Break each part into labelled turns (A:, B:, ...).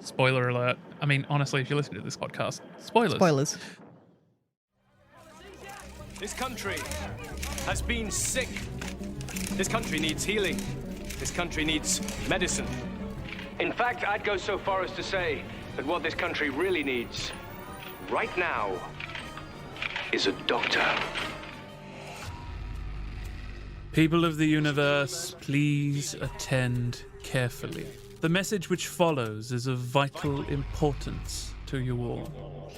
A: Spoiler alert. I mean, honestly, if you're listening to this podcast, spoilers.
B: Spoilers.
C: This country has been sick. This country needs healing. This country needs medicine. In fact, I'd go so far as to say that what this country really needs right now is a doctor.
A: People of the universe, please attend carefully. The message which follows is of vital importance to you all.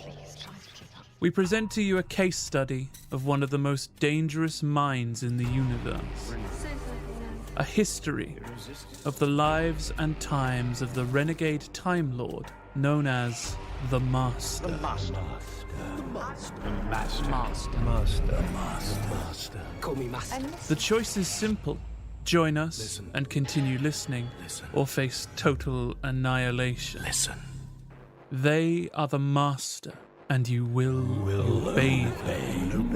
A: We present to you a case study of one of the most dangerous minds in the universe. A history of the lives and times of the renegade Time Lord known as the Master.
D: The Master. Call me Master.
A: The choice is simple. Join us and continue listening, or face total annihilation.
D: Listen.
A: They are the Master, and you will obey them.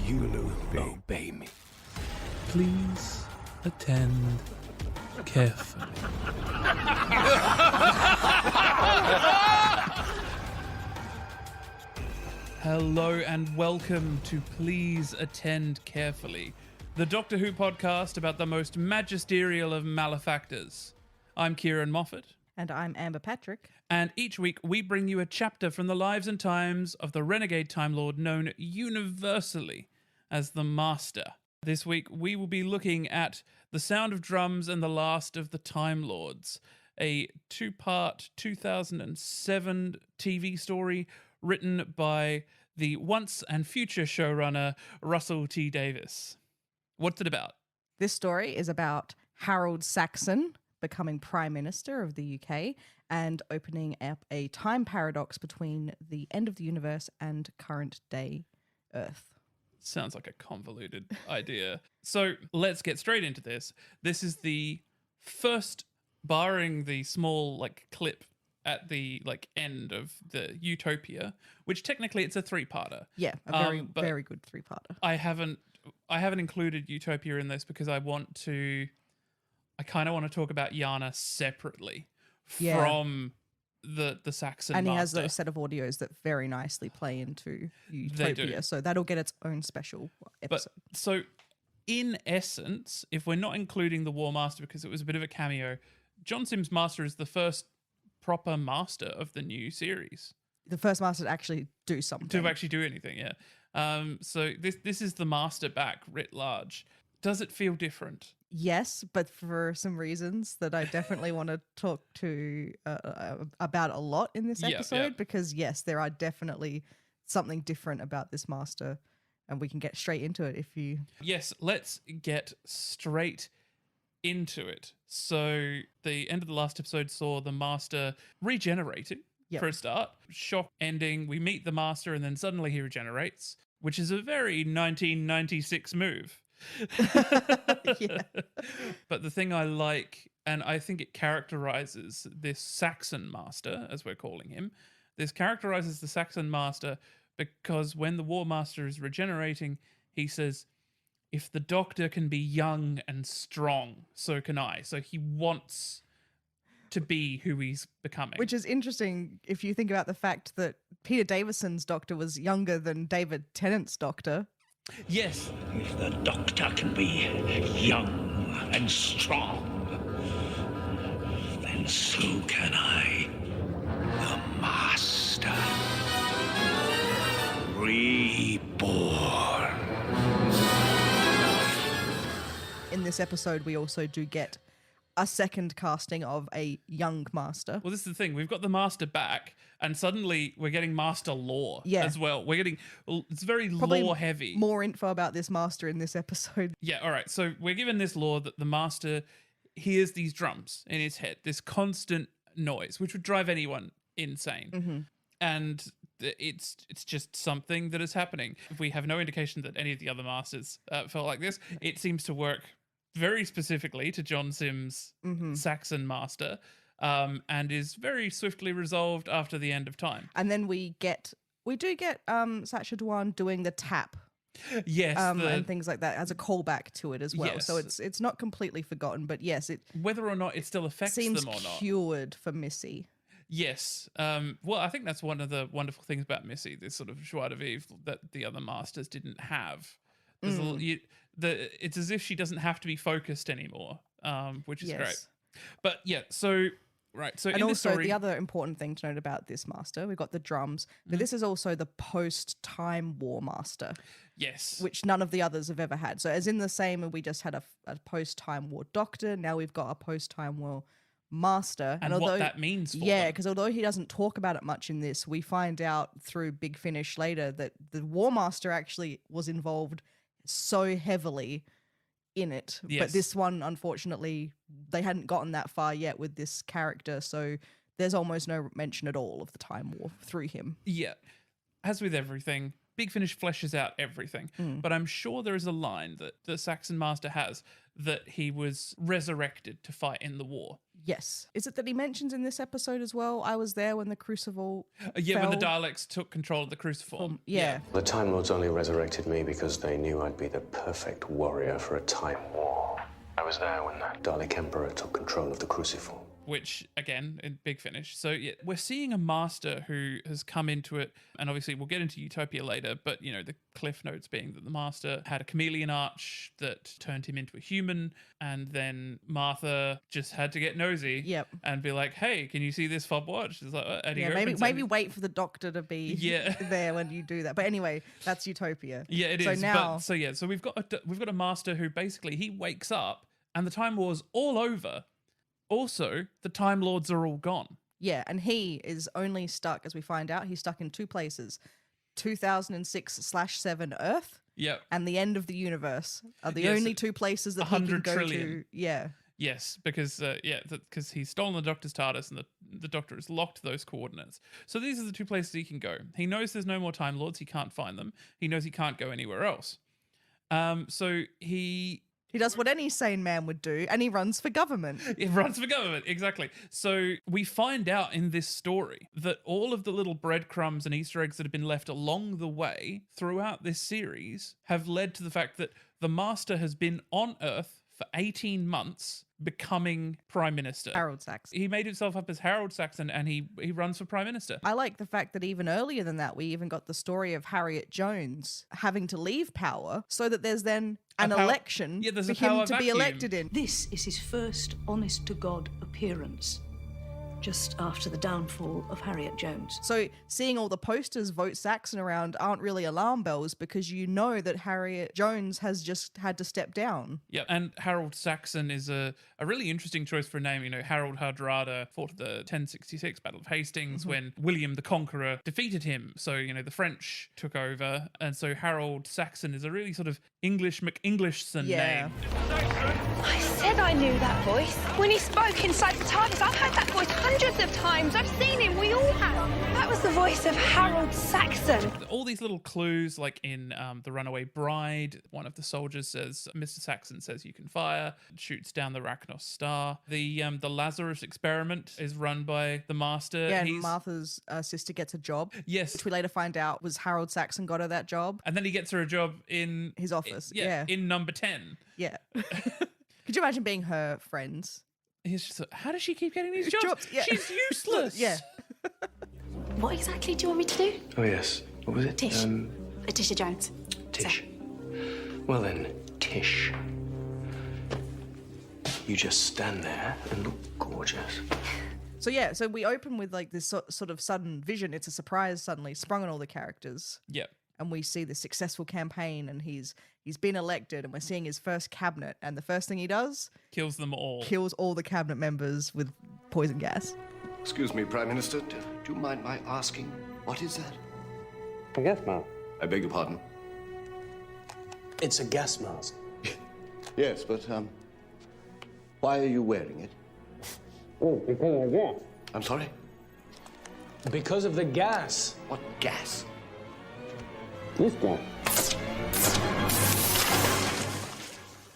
D: You will obey me.
A: Please attend carefully. Hello and welcome to Please Attend Carefully, the Doctor Who podcast about the most magisterial of malefactors. I'm Ciarán Moffatt.
B: And I'm Amber Patrick.
A: And each week we bring you a chapter from the lives and times of the renegade Time Lord known universally as the Master. This week we will be looking at The Sound of Drums and the Last of the Time Lords, a two-part 2007 TV story written by the once and future showrunner Russel T. Davies. What's it about?
B: This story is about Harold Saxon becoming Prime Minister of the UK and opening up a time paradox between the end of the universe and current day Earth.
A: Sounds like a convoluted idea. So let's get straight into this. This is the first, barring the small clip at the end of the Utopia, which technically it's a three-parter.
B: Yeah, a very good three-parter.
A: I haven't included Utopia in this because I kind of want to talk about Yana separately from the Saxon
B: and he
A: Master.
B: has those set of audios that very nicely play into Utopia, so that'll get its own special episode.
A: But, so in essence, if we're not including the War Master because it was a bit of a cameo, John Simm's Master is the first proper Master of the new series.
B: The first Master to actually do something.
A: To actually do anything, yeah. So this is the Master back writ large. Does it feel different?
B: Yes, but for some reasons that I definitely want to talk to about a lot in this episode, because yes, there are definitely something different about this Master, and we can get straight into it if you...
A: Yes, let's get straight into it. So the end of the last episode saw the Master regenerating for a start. Shock ending. We meet the Master and then suddenly he regenerates, which is a very 1996 move.
B: Yeah.
A: But the thing I like, and I think it characterizes this Saxon Master, as we're calling him, this characterizes the Saxon Master because when the War Master is regenerating, he says, if the Doctor can be young and strong, so can I. So he wants to be who he's becoming.
B: Which is interesting if you think about the fact that Peter Davison's Doctor was younger than David Tennant's Doctor.
A: Yes.
E: If the Doctor can be young and strong, then so can I, the Master. Reborn.
B: In this episode, we also do get a second casting of a young Master.
A: Well, this is the thing. We've got the Master back, and suddenly we're getting Master lore as well. We're getting... It's very lore-heavy.
B: More info about this Master in this episode.
A: Yeah, all right. So we're given this lore that the Master hears these drums in his head, this constant noise, which would drive anyone insane.
B: Mm-hmm.
A: And it's just something that is happening. We have no indication that any of the other Masters felt like this. It seems to work very specifically to John Simm's Saxon Master, and is very swiftly resolved after the end of time.
B: And then we do get Sacha Dhawan doing the tap
A: Yes,
B: and things like that as a callback to it as well.
A: Yes.
B: So it's not completely forgotten, but yes, it
A: whether or not it still affects
B: seems
A: them or not.
B: cured for Missy.
A: Yes. Well, I think that's one of the wonderful things about Missy, this sort of joie de vivre that the other masters didn't have. It's as if she doesn't have to be focused anymore, which is great. But yeah, so right. So
B: and
A: in
B: also
A: the story,
B: the other important thing to note about this master, we've got the drums, but this is also the post-Time War master.
A: Yes.
B: Which none of the others have ever had. So as in the same, we just had a post-Time War doctor, now we've got a post-Time War master.
A: And although, what that means for them.
B: because although he doesn't talk about it much in this, we find out through Big Finish later that the War Master actually was involved so heavily in it.
A: Yes.
B: But this one, unfortunately, they hadn't gotten that far yet with this character, so there's almost no mention at all of the Time War through him.
A: Yeah. As with everything, Big Finish fleshes out everything. But I'm sure there is a line that the Saxon Master has that he was resurrected to fight in the war.
B: Yes. Is it that he mentions in this episode as well? I was there when the Crucible
A: Yeah,
B: fell.
A: when the Daleks took control of the Cruciform.
B: Yeah.
D: The Time Lords only resurrected me because they knew I'd be the perfect warrior for a time war. I was there when the Dalek Emperor took control of the Cruciform.
A: Which, again, in Big Finish. So yeah, we're seeing a master who has come into it, and obviously we'll get into Utopia later, but, you know, the cliff notes being that the master had a chameleon arch that turned him into a human, and then Martha just had to get nosy and be like, hey, can you see this fob watch? It's like,
B: maybe wait for the doctor to be there when you do that. But anyway, that's Utopia.
A: Yeah, it is.
B: Now,
A: so we've got a master who basically, he wakes up and the Time War's all over. Also, the Time Lords are all gone.
B: Yeah, and he is only stuck, as we find out, he's stuck in two places. 2006/7 Earth and the end of the universe are the only two places that he can go to. Yeah.
A: Yes, because because he's stolen the Doctor's TARDIS and the Doctor has locked those coordinates. So these are the two places he can go. He knows there's no more Time Lords. He can't find them. He knows he can't go anywhere else. So he
B: does what any sane man would do, and he runs for government.
A: He runs for government, exactly. So we find out in this story that all of the little breadcrumbs and Easter eggs that have been left along the way throughout this series have led to the fact that the Master has been on Earth for 18 months becoming Prime Minister.
B: Harold Saxon.
A: He made himself up as Harold Saxon and he runs for Prime Minister.
B: I like the fact that even earlier than that, we even got the story of Harriet Jones having to leave power so that there's then an election for him to be elected in.
F: This is his first honest-to-God appearance, just after the downfall of Harriet Jones.
B: So seeing all the posters vote Saxon around aren't really alarm bells because you know that Harriet Jones has just had to step down.
A: Yeah, and Harold Saxon is a really interesting choice for a name. You know, Harold Hardrada fought at the 1066 Battle of Hastings when William the Conqueror defeated him. So, you know, the French took over. And so Harold Saxon is a really sort of English McEnglishson name.
G: I said I knew that voice. When he spoke inside the TARDIS, I've heard that voice hundreds of times. I've seen him. We all have. That was the voice of Harold Saxon.
A: All these little clues, like in The Runaway Bride, one of the soldiers says, Mr. Saxon says you can fire, shoots down the Rachnos star. The Lazarus experiment is run by the Master.
B: Yeah, and Martha's sister gets a job.
A: Yes.
B: Which we later find out was Harold Saxon got her that job.
A: And then he gets her a job in
B: his office.
A: In number 10.
B: Yeah. Could you imagine being her friends?
A: He's just like, how does she keep getting these jobs?
B: Yeah.
A: She's useless.
B: Yeah.
G: What exactly do you want me to do?
D: Oh, yes. What was it?
G: Tish. Letitia Jones.
D: Tish. Well then, Tish. You just stand there and look gorgeous.
B: So we open with like this sort of sudden vision. It's a surprise suddenly sprung on all the characters.
A: Yep.
B: And we see the successful campaign and he's been elected and we're seeing his first cabinet. And the first thing he does...
A: Kills them all.
B: Kills all the cabinet members with poison gas.
H: Excuse me, Prime Minister. Do you mind my asking, what is that?
D: A gas mask.
H: I beg your pardon?
D: It's a gas mask.
H: Yes, but, why are you wearing it?
D: Oh, because of the gas.
H: I'm sorry?
D: Because of the gas.
H: What gas?
D: This gas.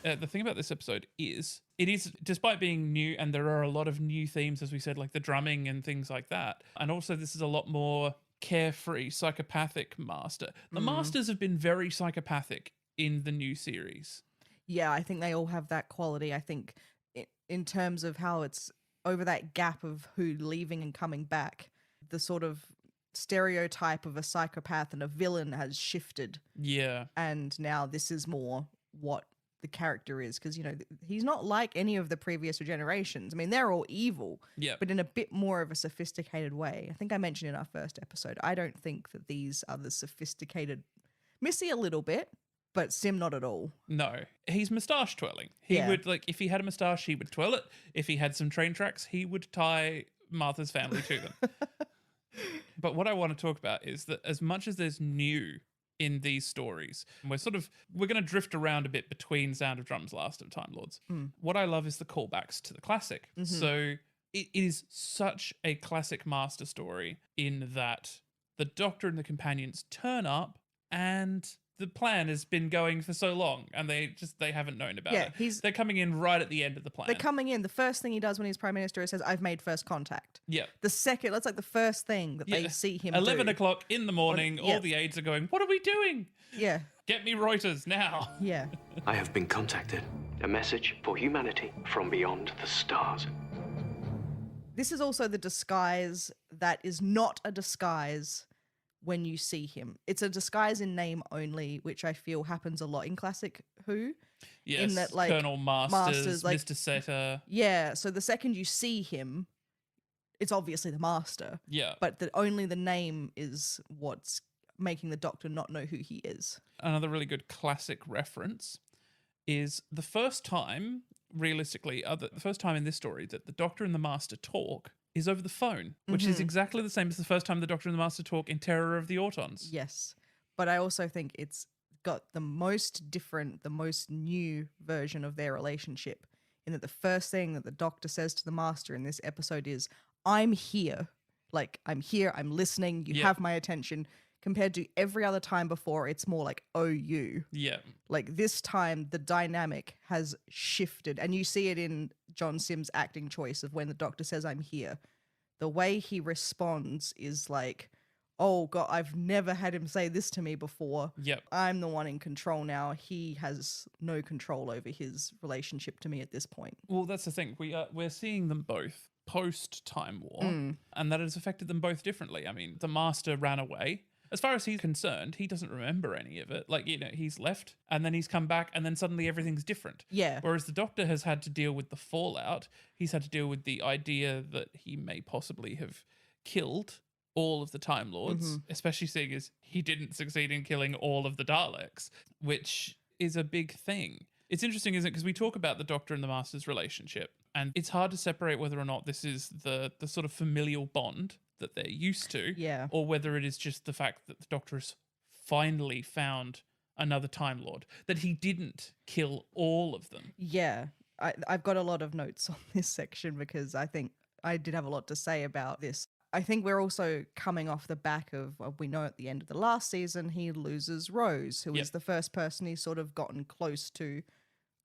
A: The thing about this episode is, it is, despite being new, and there are a lot of new themes, as we said, like the drumming and things like that, and also this is a lot more carefree, psychopathic master. The masters have been very psychopathic in the new series.
B: Yeah, I think they all have that quality. I think in terms of how it's over that gap of who leaving and coming back, the sort of stereotype of a psychopath and a villain has shifted.
A: Yeah.
B: And now this is more what the character is, because, you know, he's not like any of the previous generations. I mean, they're all evil, but in a bit more of a sophisticated way. I think I mentioned in our first episode, I don't think that these are the sophisticated. Missy a little bit, but Simm not at all.
A: No, he's moustache twirling. He would, like, if he had a moustache, he would twirl it. If he had some train tracks, he would tie Martha's family to them. But what I want to talk about is that as much as there's new in these stories, we're going to drift around a bit between Sound of Drums, Last of Time Lords. What I love is the callbacks to the classic. So it is such a classic master story in that the Doctor and the companions turn up and the plan has been going for so long and they haven't known about it. They're coming in right at the end of the plan.
B: They're coming in. The first thing he does when he's Prime Minister is says, I've made first contact.
A: Yeah.
B: That's like the first thing that they see him
A: 11
B: do.
A: o'clock in the morning, all the aides are going, what are we doing?
B: Yeah.
A: Get me Reuters now.
B: Yeah.
D: I have been contacted. A message for humanity from beyond the stars.
B: This is also the disguise that is not a disguise when you see him. It's a disguise in name only, which I feel happens a lot in classic Who.
A: Yes,
B: in that, like,
A: Colonel Masters,
B: like,
A: Mr. Setter.
B: Yeah, so the second you see him, it's obviously the Master.
A: Yeah.
B: But only the name is what's making the Doctor not know who he is.
A: Another really good classic reference is the first time, realistically, the first time in this story that the Doctor and the Master talk is over the phone, which is exactly the same as the first time the Doctor and the Master talk in Terror of the Autons.
B: Yes. But I also think it's got the most different, the most new version of their relationship, in that the first thing that the Doctor says to the Master in this episode is, I'm here. Like, I'm here, I'm listening, you have my attention. Compared to every other time before, it's more like, oh, you.
A: Yeah.
B: Like, this time, the dynamic has shifted. And you see it in John Simm's acting choice of when the Doctor says, I'm here. The way he responds is like, oh, God, I've never had him say this to me before.
A: Yep.
B: I'm the one in control now. He has no control over his relationship to me at this point.
A: Well, that's the thing. We're seeing them both post-Time War, and that has affected them both differently. I mean, the Master ran away. As far as he's concerned, he doesn't remember any of it. Like, you know, he's left and then he's come back and then suddenly everything's different.
B: Yeah.
A: Whereas the Doctor has had to deal with the fallout. He's had to deal with the idea that he may possibly have killed all of the Time Lords, especially seeing as he didn't succeed in killing all of the Daleks, which is a big thing. It's interesting, isn't it? Because we talk about the Doctor and the Master's relationship, and it's hard to separate whether or not this is the sort of familial bond that they're used to, or whether it is just the fact that the Doctor has finally found another Time Lord, that he didn't kill all of them.
B: Yeah, I've got a lot of notes on this section because I think I did have a lot to say about this. I think we're also coming off the back of, we know at the end of the last season, he loses Rose, who is the first person he's sort of gotten close to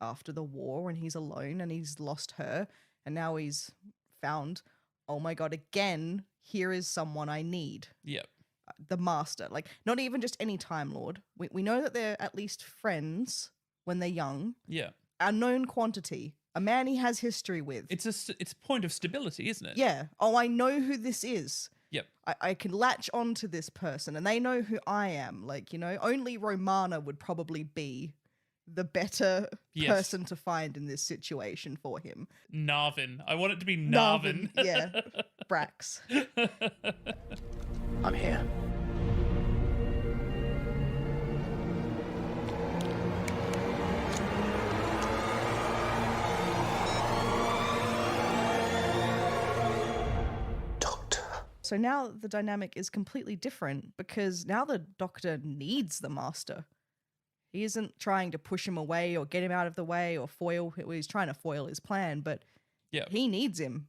B: after the war, and he's alone and he's lost her. And now he's found, oh my God, again, here is someone I need.
A: Yep.
B: The Master. Like, not even just any Time Lord. We know that they're at least friends when they're young.
A: Yeah.
B: A known quantity. A man he has history with.
A: It's a point of stability, isn't it?
B: Yeah. Oh, I know who this is.
A: Yep.
B: I can latch on to this person and they know who I am. Like, you know, only Romana would probably be the better person to find in this situation for him.
A: Narvin. I want it to be Narvin.
B: Yeah. Brax.
H: I'm here.
B: So now the dynamic is completely different because now the Doctor needs the Master. He isn't trying to push him away or get him out of the way or he's trying to foil his plan, but he needs him.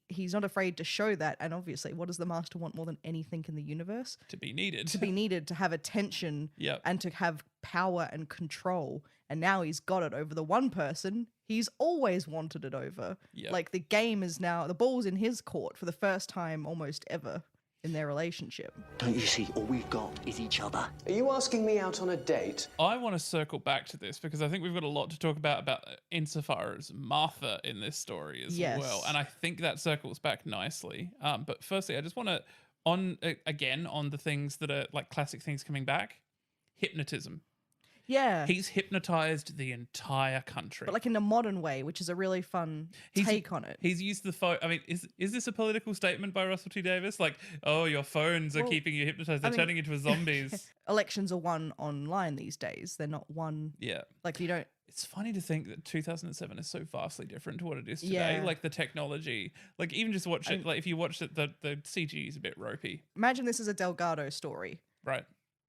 B: He's not afraid to show that. And obviously, what does the Master want more than anything in the universe?
A: To be needed.
B: To be needed, to have attention and to have power and control. And now he's got it over the one person he's always wanted it over. Like, the game is now, the ball's in his court for the first time almost ever in their relationship.
E: Don't you see, all we've got is each other.
D: Are you asking me out on a date?
A: I want to circle back to this because I think we've got a lot to talk about insofar as Martha in this story as well. And I think that circles back nicely. But firstly, I just want to, on the things that are like classic things coming back, hypnotism.
B: Yeah.
A: He's hypnotized the entire country.
B: But like in a modern way, which is a really fun take on it.
A: He's used the phone. I mean, is this a political statement by Russell T. Davies? Like, oh, your phones are keeping you hypnotized. They're turning into zombies.
B: Elections are won online these days. They're not won.
A: Yeah.
B: Like you don't.
A: It's funny to think that 2007 is so vastly different to what it is today.
B: Yeah.
A: Like the technology, like even just watch it. Like if you watch it, the CG is a bit ropey.
B: Imagine this is a Delgado story.
A: Right.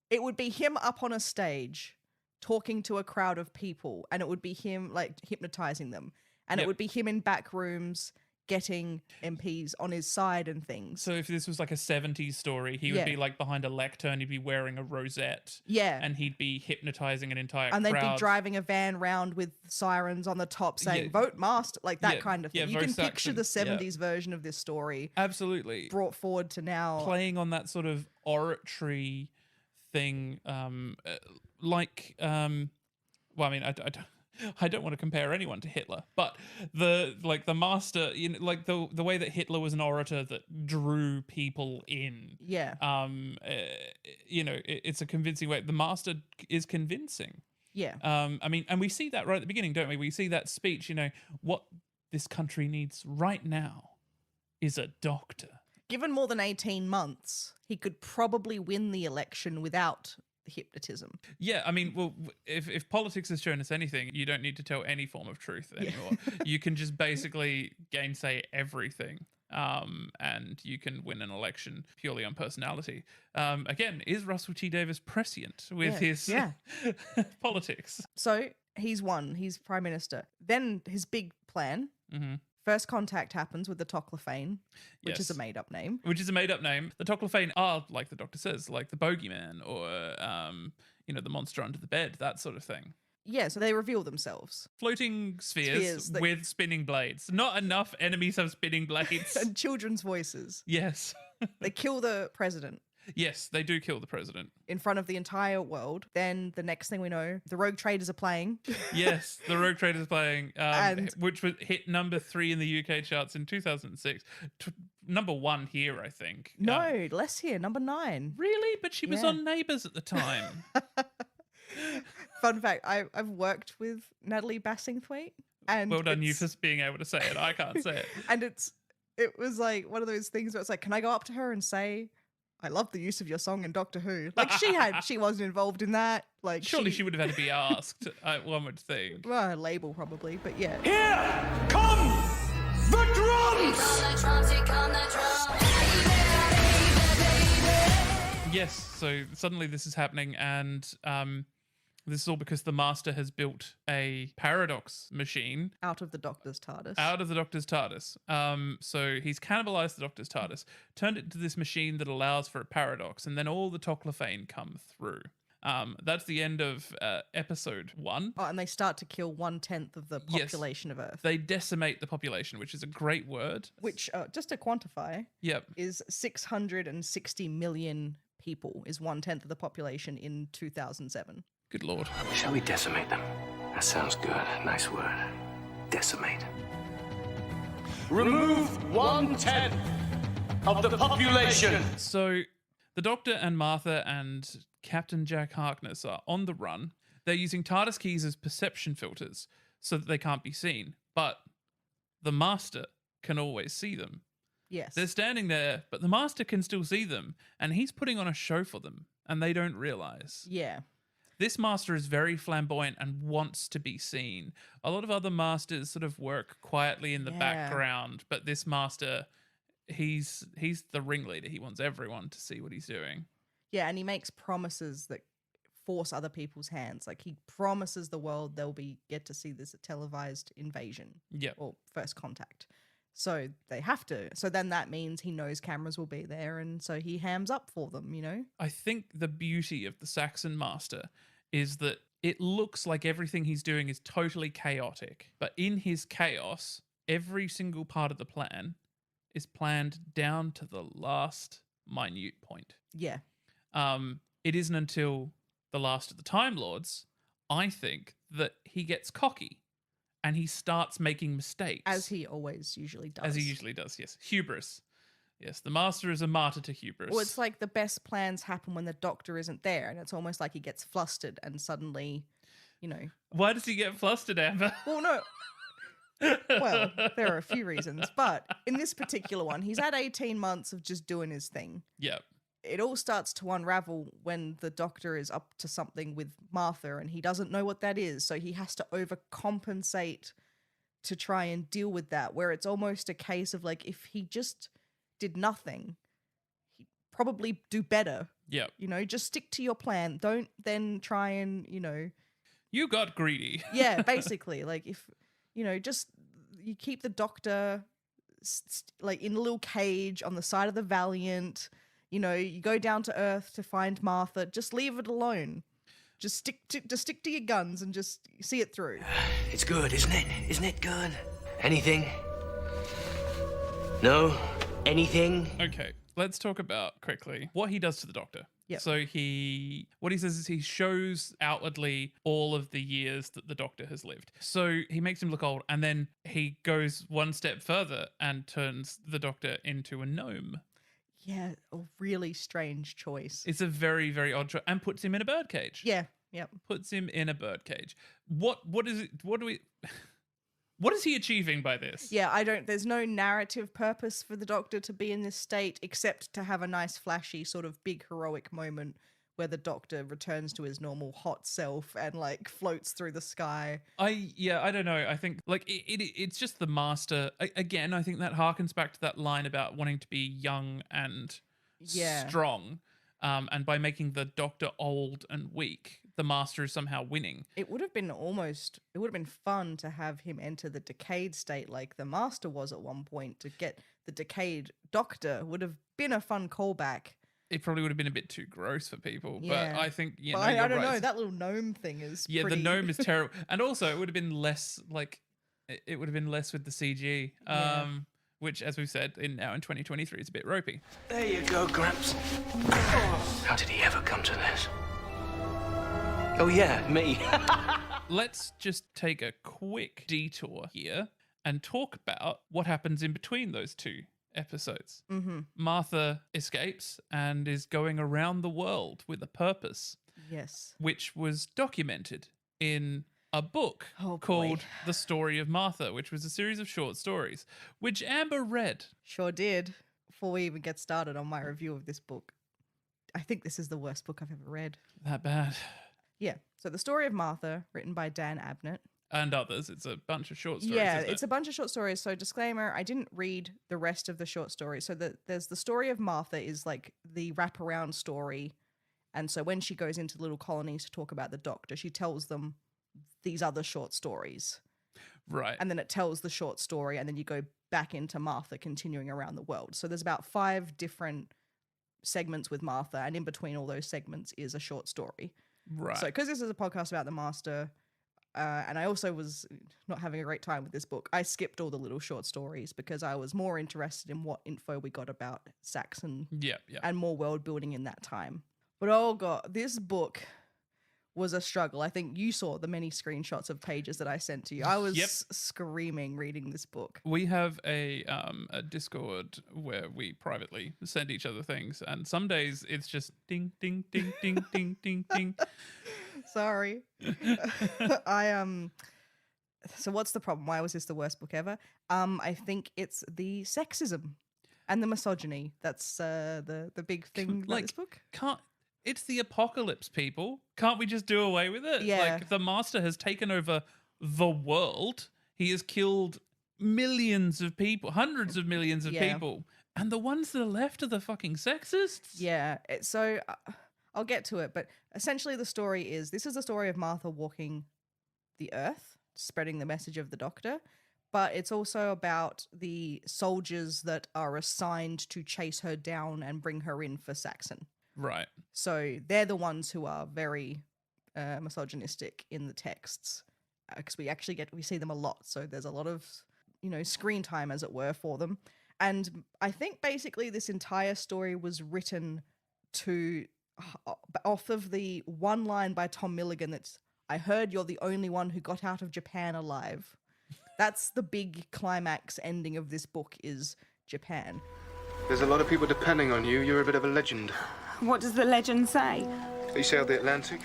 B: It would be him up on a stage talking to a crowd of people, and it would be him like hypnotizing them, and it would be him in back rooms getting MPs on his side and things.
A: So if this was like a 70s story, he would be like behind a lectern, he'd be wearing a rosette.
B: Yeah.
A: And he'd be hypnotizing an entire
B: and
A: crowd.
B: they'd be driving a van round with sirens on the top saying, vote Master, like that kind of thing. You can picture the 70s version of this story.
A: Absolutely.
B: Brought forward to now.
A: Playing on that sort of oratory thing, like, well, I mean, I don't want to compare anyone to Hitler, but the Master, you know, like the way that Hitler was an orator that drew people in.
B: Yeah.
A: You know, it's a convincing way. The Master is convincing.
B: Yeah.
A: I mean, and we see that right at the beginning, don't we? We see that speech, you know, what this country needs right now is a doctor.
B: Given more than 18 months, he could probably win the election without hypnotism.
A: Yeah, I mean, well, if politics has shown us anything, you don't need to tell any form of truth anymore. You can just basically gainsay everything, and you can win an election purely on personality. Again, is Russell T. Davies prescient with his politics?
B: So he's won. He's prime minister. Then his big plan. Mm-hmm. First contact happens with the Toclafane, which is a made-up name.
A: Which is a made-up name. The Toclafane are, like the doctor says, like the bogeyman or, you know, the monster under the bed, that sort of thing.
B: Yeah, so they reveal themselves.
A: Floating spheres with spinning blades. Not enough enemies have spinning blades.
B: And children's voices.
A: Yes.
B: They kill the president.
A: Yes, they do kill the president.
B: In front of the entire world. Then the next thing we know, the Rogue Traders are playing.
A: Yes, the Rogue Traders are playing, which was hit number 3 in the UK charts in 2006. Number 1 here, I think.
B: No, less here, number 9.
A: Really? But she was on Neighbours at the time.
B: Fun fact, I've worked with Natalie Bassingthwaite. And
A: well done you for being able to say it. I can't say it.
B: And it was like one of those things where it's like, can I go up to her and say, I love the use of your song in Doctor Who. Like she wasn't involved in that. Like
A: surely she would have had to be asked. One would think.
B: Well, a label probably, but yeah.
C: Here come the drums.
A: Yes. So suddenly this is happening, and this is all because the Master has built a paradox machine.
B: Out of the Doctor's TARDIS.
A: So he's cannibalized the Doctor's TARDIS, turned it into this machine that allows for a paradox, and then all the Toclafane come through. That's the end of episode 1.
B: Oh, and they start to kill 1/10 of the population of Earth.
A: They decimate the population, which is a great word.
B: Which, just to quantify, is 660 million people, is 1/10 of the population in 2007.
A: Good Lord.
D: Shall we decimate them? That sounds good. Nice word. Decimate.
C: Remove 1/10 of the population.
A: So the Doctor and Martha and Captain Jack Harkness are on the run. They're using TARDIS keys as perception filters so that they can't be seen. But the Master can always see them.
B: Yes.
A: They're standing there, but the Master can still see them, and he's putting on a show for them, and they don't realize.
B: Yeah.
A: This Master is very flamboyant and wants to be seen. A lot of other Masters sort of work quietly in the background, but this Master, he's the ringleader. He wants everyone to see what he's doing.
B: Yeah, and he makes promises that force other people's hands. Like he promises the world they'll get to see this televised invasion.
A: Yeah.
B: Or first contact. So they have to. So then that means he knows cameras will be there, and so he hams up for them, you know?
A: I think the beauty of the Saxon Master is that it looks like everything he's doing is totally chaotic. But in his chaos, every single part of the plan is planned down to the last minute point.
B: Yeah.
A: It isn't until the last of the Time Lords, I think, that he gets cocky and he starts making mistakes.
B: As he always usually does.
A: As he usually does, yes. Hubris. Yes, the Master is a martyr to hubris.
B: Well, it's like the best plans happen when the Doctor isn't there, and it's almost like he gets flustered and suddenly, you know.
A: Why does he get flustered, Amber?
B: Well, no. Well, there are a few reasons, but in this particular one, he's had 18 months of just doing his thing.
A: Yep.
B: It all starts to unravel when the Doctor is up to something with Martha and he doesn't know what that is, so he has to overcompensate to try and deal with that, where it's almost a case of like, if he just did nothing, he'd probably do better.
A: Yep.
B: You know, just stick to your plan. Don't then try and, you know...
A: You got greedy.
B: Yeah, basically. Like, if, you know, just you keep the Doctor like in a little cage on the side of the Valiant, you know, you go down to Earth to find Martha, just leave it alone. Just stick to your guns and just see it through.
C: It's good, isn't it? Isn't it good? Anything? No? Anything?
A: Okay, let's talk about quickly what he does to the Doctor.
B: Yep.
A: So what he says is he shows outwardly all of the years that the Doctor has lived. So he makes him look old, and then he goes one step further and turns the Doctor into a gnome.
B: Yeah, a really strange choice.
A: It's a very, very odd choice, and puts him in a birdcage.
B: Yeah, yep.
A: Puts him in a birdcage. What is it? What is he achieving by this?
B: Yeah, there's no narrative purpose for the Doctor to be in this state except to have a nice flashy sort of big heroic moment where the Doctor returns to his normal hot self and like floats through the sky.
A: I don't know. I think like it's just the Master. Again, I think that harkens back to that line about wanting to be young and strong. And by making the Doctor old and weak, the Master is somehow winning. It would have been
B: fun to have him enter the decayed state like the Master was at one point. To get the decayed Doctor would have been a fun callback.
A: It probably would have been a bit too gross for people,
B: yeah.
A: But I think
B: I don't know. That little gnome thing is
A: the gnome is terrible, and also it would have been less like it would have been less with the CG. Which, as we've said, now in 2023 is a bit ropey.
C: There you go, Gramps. How did he ever come to this? Oh yeah, me.
A: Let's just take a quick detour here and talk about what happens in between those two episodes.
B: Mm-hmm.
A: Martha escapes and is going around the world with a purpose.
B: Yes.
A: Which was documented in a book called The Story of Martha, which was a series of short stories, which Amber read.
B: Sure did. Before we even get started on my review of this book, I think this is the worst book I've ever read.
A: That bad?
B: Yeah. So The Story of Martha, written by Dan Abnett.
A: And others. It's a bunch of short stories.
B: Yeah, it's a bunch of short stories. So disclaimer, I didn't read the rest of the short stories. So there's The Story of Martha is like the wraparound story. And so when she goes into little colonies to talk about the Doctor, she tells them these other short stories.
A: Right.
B: And then it tells the short story, and then you go back into Martha continuing around the world. So there's about 5 different segments with Martha, and in between all those segments is a short story.
A: Right.
B: So because this is a podcast about the Master, and I also was not having a great time with this book, I skipped all the little short stories because I was more interested in what info we got about Saxon and more world building in that time. But oh god, this book was a struggle. I think you saw the many screenshots of pages that I sent to you. I was screaming reading this book.
A: We have a Discord where we privately send each other things, and some days it's just ding, ding, ding, ding, ding, ding, ding.
B: Sorry. So what's the problem? Why was this the worst book ever? I think it's the sexism and the misogyny. That's the big thing about this book.
A: It's the apocalypse, people. Can't we just do away with it?
B: Yeah.
A: Like, the Master has taken over the world. He has killed millions of people, hundreds of millions of people. And the ones that are left are the fucking sexists?
B: Yeah. So I'll get to it. But essentially the story is, this is the story of Martha walking the earth, spreading the message of the Doctor. But it's also about the soldiers that are assigned to chase her down and bring her in for Saxon.
A: Right.
B: So they're the ones who are very misogynistic in the texts, because we see them a lot. So there's a lot of, screen time, as it were, for them. And I think basically this entire story was written off of the one line by Tom Milligan that's, I heard you're the only one who got out of Japan alive. That's the big climax ending of this book is Japan.
I: There's a lot of people depending on you. You're a bit of a legend.
J: What does the legend say?
I: You sailed the Atlantic,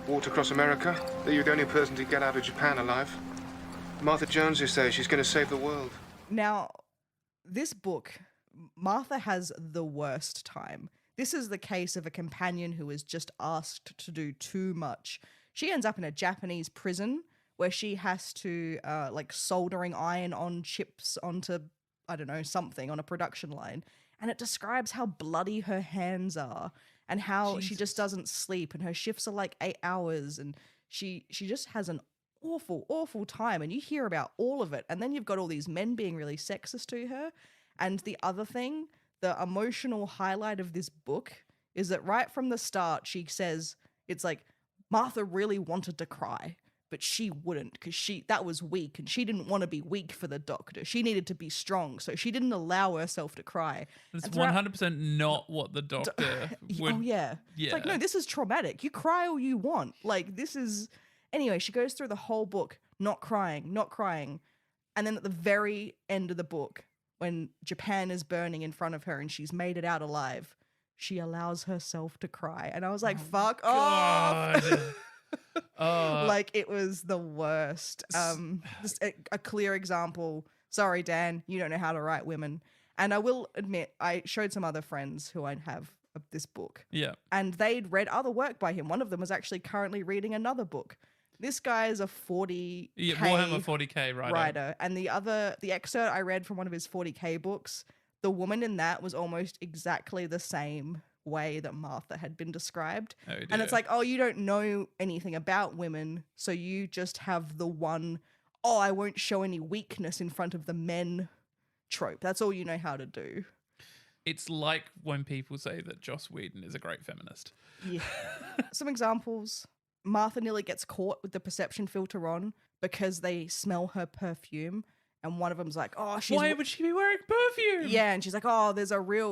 I: walked across America, that you're the only person to get out of Japan alive. Martha Jones, you say, she's going to save the world.
B: Now, this book, Martha has the worst time. This is the case of a companion who is just asked to do too much. She ends up in a Japanese prison where she has to, soldering iron on chips onto, I don't know, something on a production line. And it describes how bloody her hands are and how she just doesn't sleep and her shifts are like 8 hours and she just has an awful, awful time. And you hear about all of it. And then you've got all these men being really sexist to her. And the other thing, the emotional highlight of this book is that right from the start, she says, it's like, Martha really wanted to cry, but she wouldn't because that was weak and she didn't want to be weak for the doctor. She needed to be strong, so she didn't allow herself to cry.
A: It's 100% not what the doctor would...
B: Oh, yeah. It's like, no, this is traumatic. You cry all you want. Like, this is... Anyway, she goes through the whole book not crying. And then at the very end of the book, when Japan is burning in front of her and she's made it out alive, she allows herself to cry. And I was like, fuck off. Like, it was the worst. Just a clear example. Sorry, Dan, you don't know how to write women. And I will admit, I showed some other friends who I have of this book. Yeah. And they'd read other work by him. One of them was actually currently reading another book. This guy is a 40K
A: Warhammer 40K writer.
B: And the excerpt I read from one of his 40K books, the woman in that was almost exactly the same way that Martha had been described. Oh, and it's like, oh, you don't know anything about women, so you just have the one, oh, I won't show any weakness in front of the men trope. That's all you know how to do.
A: It's like when people say that Joss Whedon is a great feminist.
B: Yeah. Some examples. Martha nearly gets caught with the perception filter on because they smell her perfume. And one of them's like, oh,
A: why would she be wearing perfume?
B: Yeah, and she's like, oh,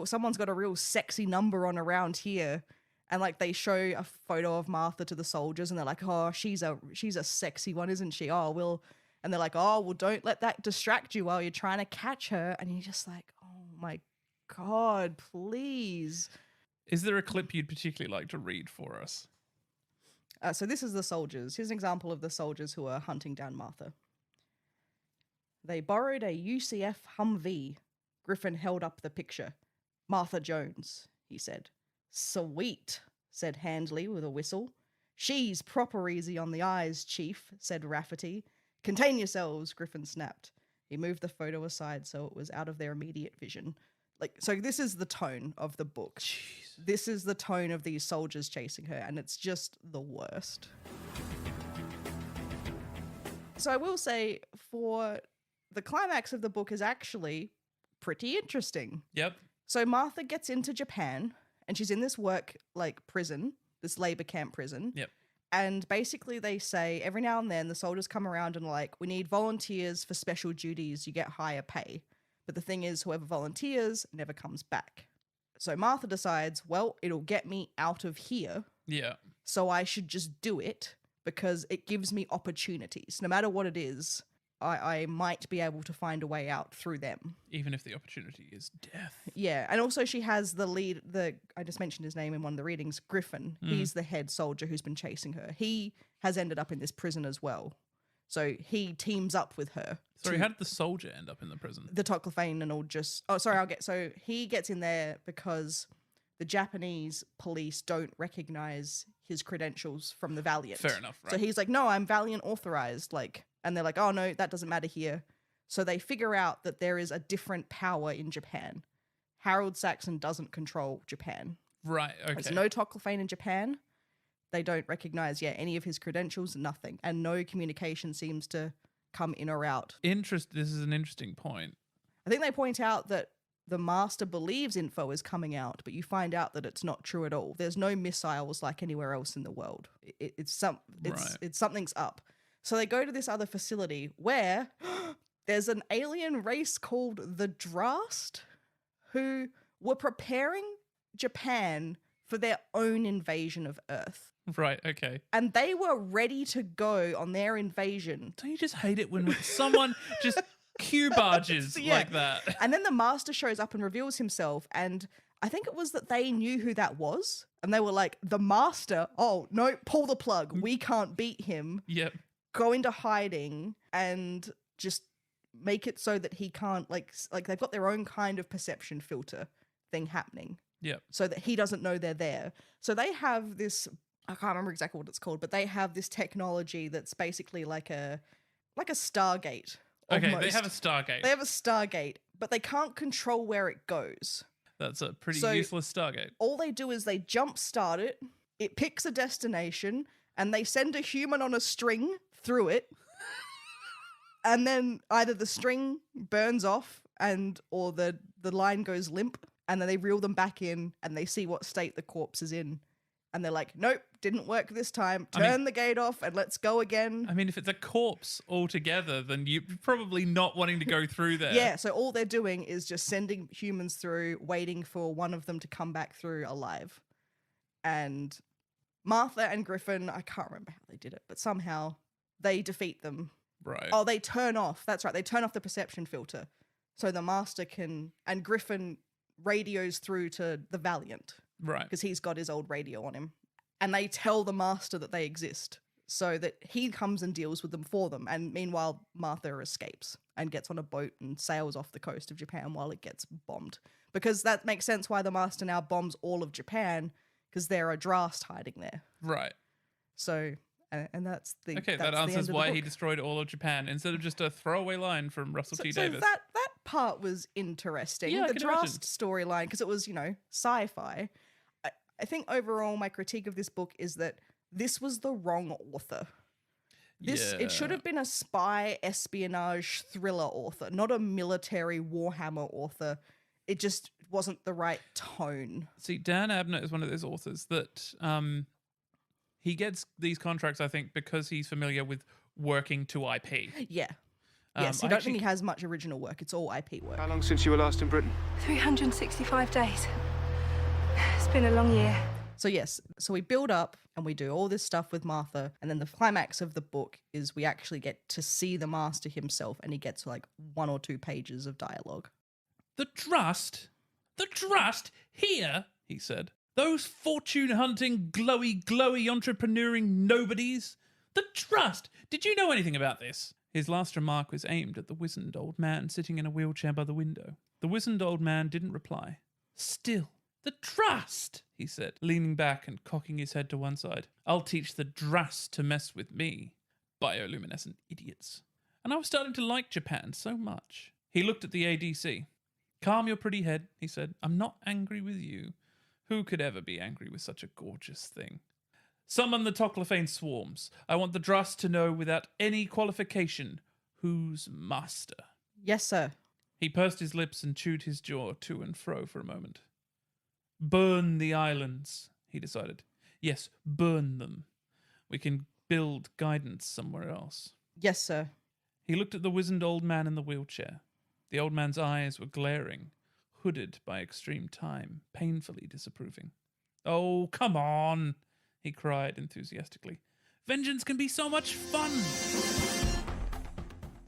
B: someone's got a real sexy number on around here. And like they show a photo of Martha to the soldiers and they're like, oh, she's a sexy one, isn't she? Oh, and they're like, oh, well, don't let that distract you while you're trying to catch her. And you're just like, oh my God, please.
A: Is there a clip you'd particularly like to read for us?
B: So this is the soldiers. Here's an example of the soldiers who are hunting down Martha. They borrowed a UCF Humvee. Griffin held up the picture. Martha Jones, he said. Sweet, said Handley with a whistle. She's proper easy on the eyes, Chief, said Rafferty. Contain yourselves, Griffin snapped. He moved the photo aside so it was out of their immediate vision. So this is the tone of the book. Jeez. This is the tone of these soldiers chasing her, and it's just the worst. So I will say, for the climax of the book is actually pretty interesting.
A: Yep.
B: So Martha gets into Japan, and she's in this prison, this labor camp prison.
A: Yep.
B: And basically they say every now and then the soldiers come around and we need volunteers for special duties. You get higher pay. But the thing is, whoever volunteers never comes back. So Martha decides, well, it'll get me out of here.
A: Yeah.
B: So I should just do it because it gives me opportunities. No matter what it is, I might be able to find a way out through them.
A: Even if the opportunity is death.
B: Yeah. And also she has the lead, I just mentioned his name in one of the readings, Griffin. He's the head soldier who's been chasing her. He has ended up in this prison as well. So he teams up with her.
A: Sorry, how did the soldier end up in the prison?
B: The Toclafane and all just... Oh, sorry, so he gets in there because the Japanese police don't recognize his credentials from the Valiant.
A: Fair enough, right.
B: So he's like, no, I'm Valiant authorized. And they're like, oh, no, that doesn't matter here. So they figure out that there is a different power in Japan. Harold Saxon doesn't control Japan.
A: Right, okay.
B: There's no Toclafane in Japan. They don't recognize, any of his credentials, nothing. And no communication seems to come in or out.
A: This is an interesting point.
B: I think they point out that the Master believes info is coming out, but you find out that it's not true at all. There's no missiles like anywhere else in the world. It's something's up. So they go to this other facility where there's an alien race called the Drast. who were preparing Japan for their own invasion of Earth.
A: Right, okay.
B: And they were ready to go on their invasion.
A: Don't you just hate it when someone just cue barges like that?
B: And then the Master shows up and reveals himself, and I think it was that they knew who that was, and they were like, the Master, oh, no, pull the plug. We can't beat him.
A: Yep.
B: Go into hiding and just make it so that he can't, like they've got their own kind of perception filter thing happening.
A: Yep.
B: So that he doesn't know they're there. So they have this, I can't remember exactly what it's called, but they have this technology that's basically like a Stargate.
A: Okay,
B: almost.
A: they have a Stargate.
B: They have a Stargate, but they can't control where it goes.
A: That's a pretty
B: So
A: useless Stargate.
B: all they do is they jump start it picks a destination, and they send a human on a string through it. And then either the string burns off or the line goes limp, and then they reel them back in and they see what state the corpse is in. And they're like, nope, didn't work this time. Turn the gate off and let's go again.
A: I mean, if it's a corpse altogether, then you're probably not wanting to go through there.
B: Yeah, so all they're doing is just sending humans through, waiting for one of them to come back through alive. And Martha and Griffin, I can't remember how they did it, but somehow they defeat them.
A: Right.
B: Oh, they turn off. That's right. They turn off the perception filter. So the Master and Griffin radios through to the Valiant.
A: Right.
B: Because he's got his old radio on him. And they tell the Master that they exist so that he comes and deals with them for them. And meanwhile, Martha escapes and gets on a boat and sails off the coast of Japan while it gets bombed. Because that makes sense why the Master now bombs all of Japan, because there are Drast hiding there.
A: Right.
B: So, and that's the
A: Okay,
B: that's
A: that
B: the end
A: answers
B: of the
A: why
B: book.
A: he destroyed all of Japan instead of just a throwaway line from Russel T.
B: So
A: Davies.
B: that part was interesting.
A: Yeah, I
B: the
A: can imagine.
B: Drast storyline, because it was, sci-fi. I think overall my critique of this book is that this was the wrong author. It should have been a spy espionage thriller author, not a military Warhammer author. It just wasn't the right tone.
A: See, Dan Abner is one of those authors that he gets these contracts, I think, because he's familiar with working to IP.
B: Yeah. Yes, I don't think he has much original work. It's all IP work.
I: How long since you were last in Britain?
G: 365 days. It's been a long year.
B: So yes, so we build up and we do all this stuff with Martha, and then the climax of the book is we actually get to see the Master himself, and he gets like 1 or 2 pages of dialogue.
A: The Drast here, he said. Those fortune-hunting, glowy entrepreneuring nobodies. The Drast! Did you know anything about this? His last remark was aimed at the wizened old man sitting in a wheelchair by the window. The wizened old man didn't reply. Still, the Drast, he said, leaning back and cocking his head to one side. I'll teach the Drast to mess with me. Bioluminescent idiots. And I was starting to like Japan so much. He looked at the ADC. Calm your pretty head, he said. I'm not angry with you. Who could ever be angry with such a gorgeous thing? Summon the Toclafane swarms. I want the Drast to know without any qualification who's master.
B: Yes, sir.
A: He pursed his lips and chewed his jaw to and fro for a moment. Burn the islands, he decided. Yes, burn them. We can build guidance somewhere else.
B: Yes, sir.
A: He looked at the wizened old man in the wheelchair. The old man's eyes were glaring, hooded by extreme time, painfully disapproving. Oh, come on, he cried enthusiastically. Vengeance can be so much fun.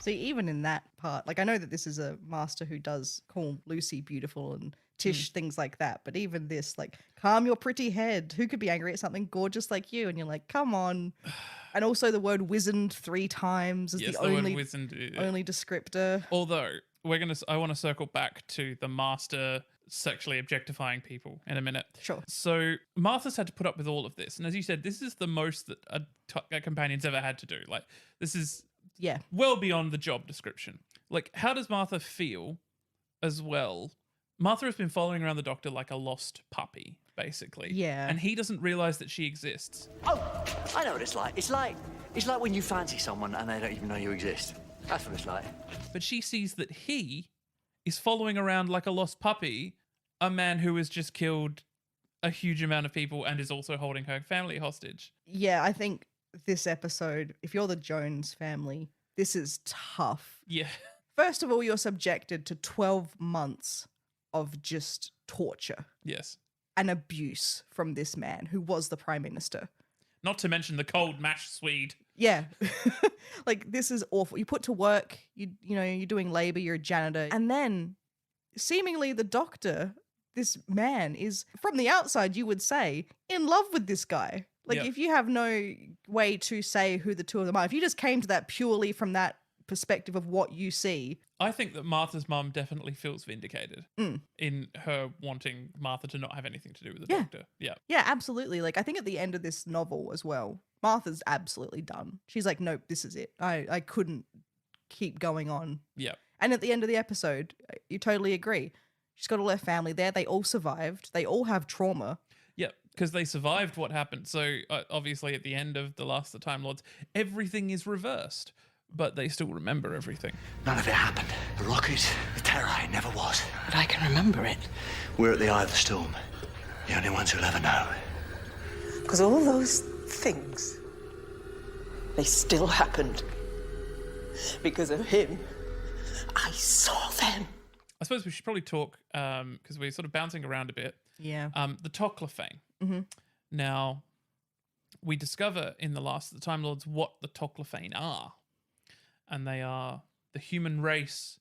B: See, even in that part, like I know that this is a Master who does call Lucy beautiful and Tish, things like that, but even this, like, calm your pretty head. Who could be angry at something gorgeous like you? And you're like, come on. And also the word wizened 3 times is
A: Yes,
B: the
A: word
B: only
A: wizened,
B: only descriptor.
A: Although I want to circle back to the Master sexually objectifying people in a minute.
B: Sure.
A: So Martha's had to put up with all of this, and as you said, this is the most that a companion's ever had to do. Like, this is well beyond the job description. Like, how does Martha feel as well? Martha has been following around the Doctor like a lost puppy, basically.
B: Yeah.
A: And he doesn't realise that she exists.
K: Oh, I know what it's like. It's like when you fancy someone and they don't even know you exist. That's what it's like.
A: But she sees that he is following around like a lost puppy, a man who has just killed a huge amount of people and is also holding her family hostage.
B: Yeah, I think this episode, if you're the Jones family, this is tough.
A: Yeah.
B: First of all, you're subjected to 12 months of just torture
A: Yes.
B: and abuse from this man who was the Prime Minister.
A: Not to mention the cold mashed Swede.
B: Yeah. Like, this is awful. You put to work, you know, you're doing labor, you're a janitor. And then seemingly the doctor, this man, is, from the outside, you would say, in love with this guy. Like,
A: Yep.
B: if you have no way to say who the two of them are, if you just came to that purely from that perspective of what you see.
A: I think that Martha's mum definitely feels vindicated in her wanting Martha to not have anything to do with the doctor. Yeah.
B: Yeah, absolutely. Like, I think at the end of this novel as well, Martha's absolutely done. She's like, nope, this is it. I couldn't keep going on.
A: Yeah.
B: And at the end of the episode, you totally agree. She's got all her family there. They all survived. They all have trauma.
A: Yeah, because they survived what happened. So obviously at the end of The Last of the Time Lords, everything is reversed, but they still remember everything.
K: None of it happened. The rocket, the terror, it never was.
L: But I can remember it.
K: We're at the eye of the storm. The only ones who'll ever know.
L: Because all those things, they still happened. Because of him. I saw them.
A: I suppose we should probably talk, because we're sort of bouncing around a bit.
B: Yeah.
A: The Toclafane.
B: Mm-hmm.
A: Now, we discover in The Last of the Time Lords what the Toclafane are. And they are the human race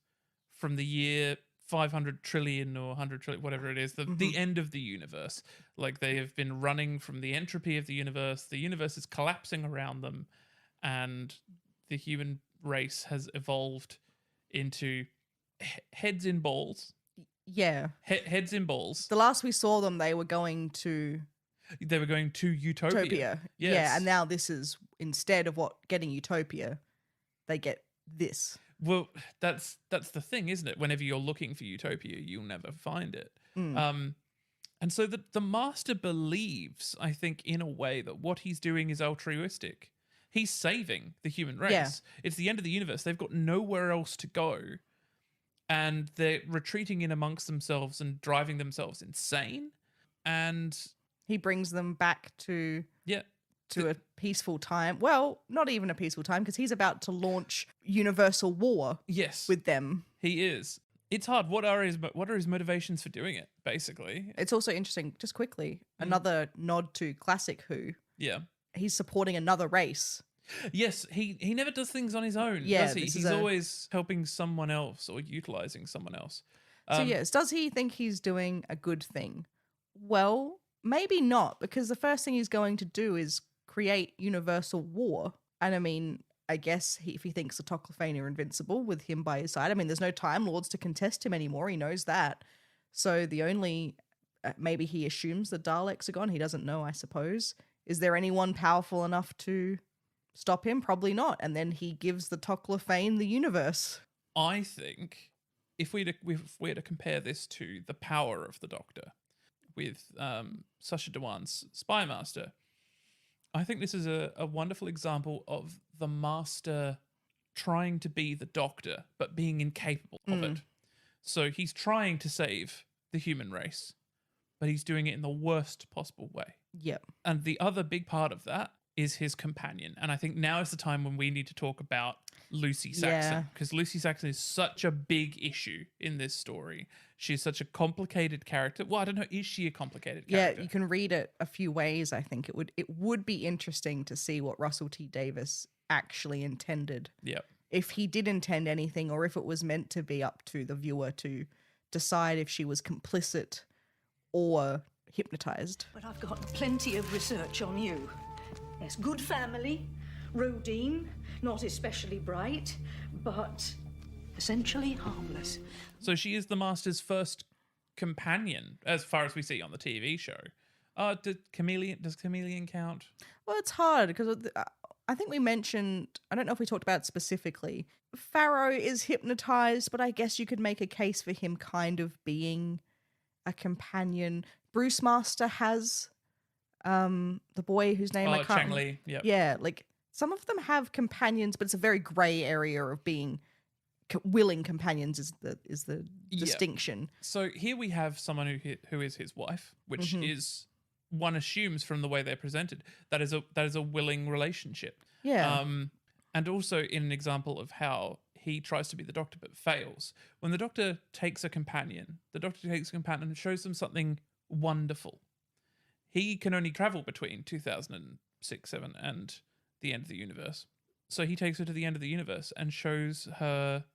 A: from the year 500 trillion or 100 trillion, whatever it is, the end of the universe. Like, they have been running from the entropy of the universe. The universe is collapsing around them, and the human race has evolved into heads in balls.
B: Yeah.
A: Heads in balls.
B: The last we saw them, they were going to
A: Utopia. Yes.
B: Yeah, and now this is, instead of getting Utopia, they get this.
A: Well, that's the thing, isn't it? Whenever you're looking for Utopia, you'll never find it. And so the Master believes, I think, in a way, that what he's doing is altruistic. He's saving the human race.
B: Yeah.
A: It's the end of the universe. They've got nowhere else to go. And they're retreating in amongst themselves and driving themselves insane. And
B: he brings them back to a peaceful time. Well, not even a peaceful time, because he's about to launch universal war.
A: Yes,
B: with them.
A: He is. It's hard. What are his motivations for doing it? Basically,
B: it's also interesting. Just quickly, another nod to classic Who.
A: Yeah,
B: he's supporting another race.
A: Yes, he never does things on his own, does he? He's always helping someone else or utilizing someone else.
B: So yes, does he think he's doing a good thing? Well, maybe not, because the first thing he's going to do is create universal war. And I mean, I guess if he thinks the Toclafane are invincible with him by his side, I mean, there's no Time Lords to contest him anymore. He knows that. So the only, maybe he assumes the Daleks are gone. He doesn't know, I suppose. Is there anyone powerful enough to stop him? Probably not. And then he gives the Toclafane the universe.
A: I think if we were to compare this to the power of the Doctor with Sacha Dhawan's Spy Master, I think this is a wonderful example of the Master trying to be the Doctor, but being incapable of it. So he's trying to save the human race, but he's doing it in the worst possible way.
B: Yep.
A: And the other big part of that is his companion. And I think now is the time when we need to talk about Lucy Saxon, because Lucy Saxon is such a big issue in this story. She's such a complicated character. Well, I don't know, is she a complicated character?
B: Yeah, you can read it a few ways. I think it would be interesting to see what Russel T Davies actually intended.
A: Yep.
B: If he did intend anything, or if it was meant to be up to the viewer to decide if she was complicit or hypnotized.
F: But I've got plenty of research on you. Yes, good family, Rodine, not especially bright, but essentially harmless.
A: So she is the Master's first companion, as far as we see on the TV show. Does Chameleon count?
B: Well, it's hard because I think we mentioned, I don't know if we talked about it specifically, Pharaoh is hypnotized, but I guess you could make a case for him kind of being a companion. Bruce Master has the boy whose name I can't
A: Chang Li. Yep.
B: Yeah, like some of them have companions, but it's a very grey area of being willing companions is the distinction.
A: So here we have someone who is his wife, which is, one assumes from the way they're presented, that is a willing relationship.
B: Yeah.
A: And also in an example of how he tries to be the Doctor but fails. When the Doctor takes a companion, and shows them something wonderful. He can only travel between 2006, 7 and the end of the universe. So he takes her to the end of the universe and shows her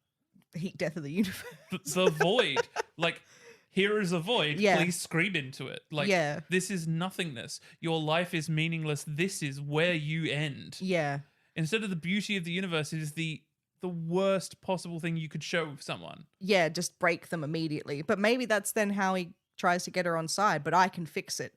B: The heat death of the universe.
A: the void. Like, here is a void.
B: Yeah.
A: Please scream into it. Like,
B: Yeah.
A: this is nothingness. Your life is meaningless. This is where you end.
B: Yeah.
A: Instead of the beauty of the universe, it is the worst possible thing you could show someone.
B: Yeah, just break them immediately. But maybe that's then how he tries to get her on side. But I can fix it.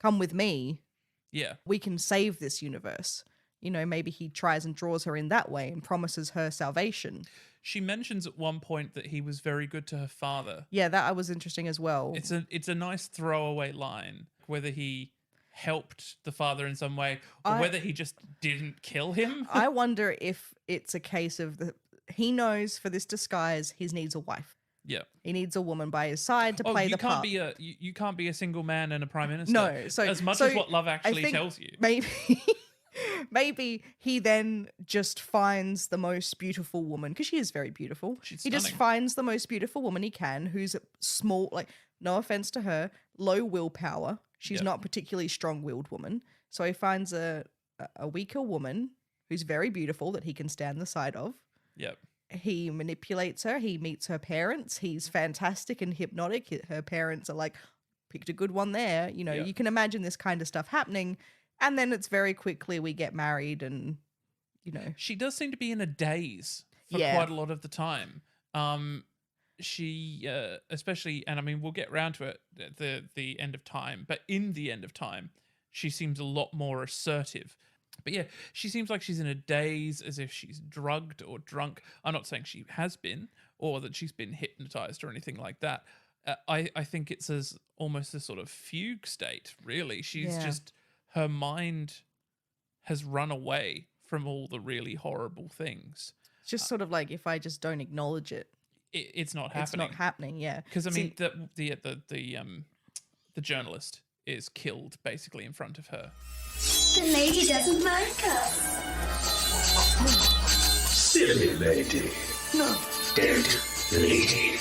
B: Come with me.
A: Yeah.
B: We can save this universe. You know, maybe he tries and draws her in that way and promises her salvation.
A: She mentions at one point that he was very good to her father.
B: Yeah, that was interesting as well.
A: It's a nice throwaway line, whether he helped the father in some way or whether he just didn't kill him.
B: I wonder if it's a case of he knows for this disguise he needs a wife.
A: Yeah.
B: He needs a woman by his side to play the part.
A: You can't be a single man and a prime minister.
B: No, so
A: as much
B: so
A: as what Love
B: I
A: Actually
B: think
A: tells you.
B: Maybe he then just finds the most beautiful woman, because she is very beautiful.
A: She's
B: he just
A: stunning.
B: finds the most beautiful woman he can, who's small, like, no offense to her, low willpower. She's
A: Yep.
B: not a particularly strong-willed woman. So he finds a weaker woman who's very beautiful that he can stand the side of.
A: Yep.
B: He manipulates her. He meets her parents. He's fantastic and hypnotic. Her parents are like, picked a good one there. You know,
A: Yeah.
B: you can imagine this kind of stuff happening. And then it's very quickly we get married and, you know.
A: She does seem to be in a daze for
B: Yeah.
A: quite a lot of the time. She, especially, and I mean, we'll get round to it at the end of time, but in the end of time, she seems a lot more assertive. But yeah, she seems like she's in a daze, as if she's drugged or drunk. I'm not saying she has been, or that she's been hypnotized or anything like that. I think it's almost a sort of fugue state, really. She's just, her mind has run away from all the really horrible things.
B: It's just sort of like, if I just don't acknowledge it,
A: it's not happening.
B: It's not happening, yeah.
A: Because I mean, the journalist is killed basically in front of her.
M: The lady doesn't like us.
E: Silly lady. Not dead lady.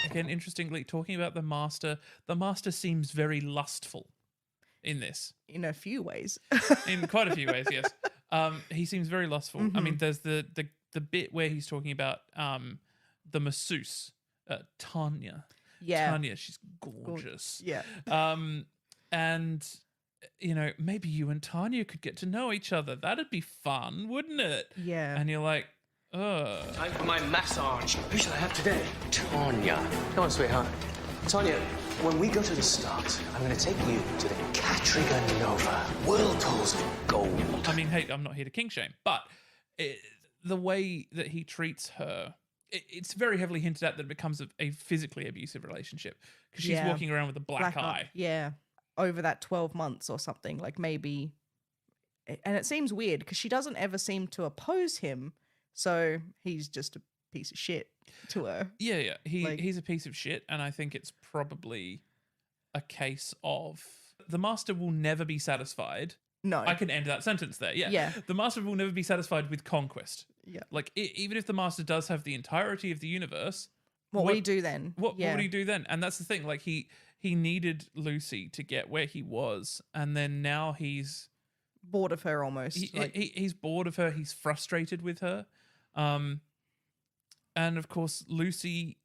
A: Again, interestingly, talking about the Master seems very lustful in this.
B: In a few ways.
A: In quite a few ways, yes. He seems very lustful. I mean, there's the bit where he's talking about the masseuse, Tanya.
B: Yeah.
A: Tanya, she's gorgeous.
B: Yeah.
A: And, you know, maybe you and Tanya could get to know each other. That'd be fun, wouldn't it?
B: Yeah.
A: And you're like, ugh.
C: Time for my massage. Who shall I have today?
D: Tanya. Come on, sweetheart. Tanya, when we go to the start, I'm going to take you to the Catriga Nova. Whirlpools of gold.
A: I mean, hey, I'm not here to king shame, but the way that he treats her, it's very heavily hinted at that it becomes a physically abusive relationship, because she's walking around with a black eye.
B: Yeah. Over that 12 months or something, like maybe. And it seems weird because she doesn't ever seem to oppose him. So he's just a piece of shit to her.
A: Yeah. He's a piece of shit. And I think it's probably a case of the Master will never be satisfied.
B: No.
A: I can end that sentence there. Yeah. The Master will never be satisfied with conquest.
B: Yeah.
A: Like, even if the Master does have the entirety of the universe,
B: What would he do then?
A: What would he do then? And that's the thing. Like, he needed Lucy to get where he was, and then now he's
B: bored of her almost.
A: He's bored of her. He's frustrated with her. And of course, Lucy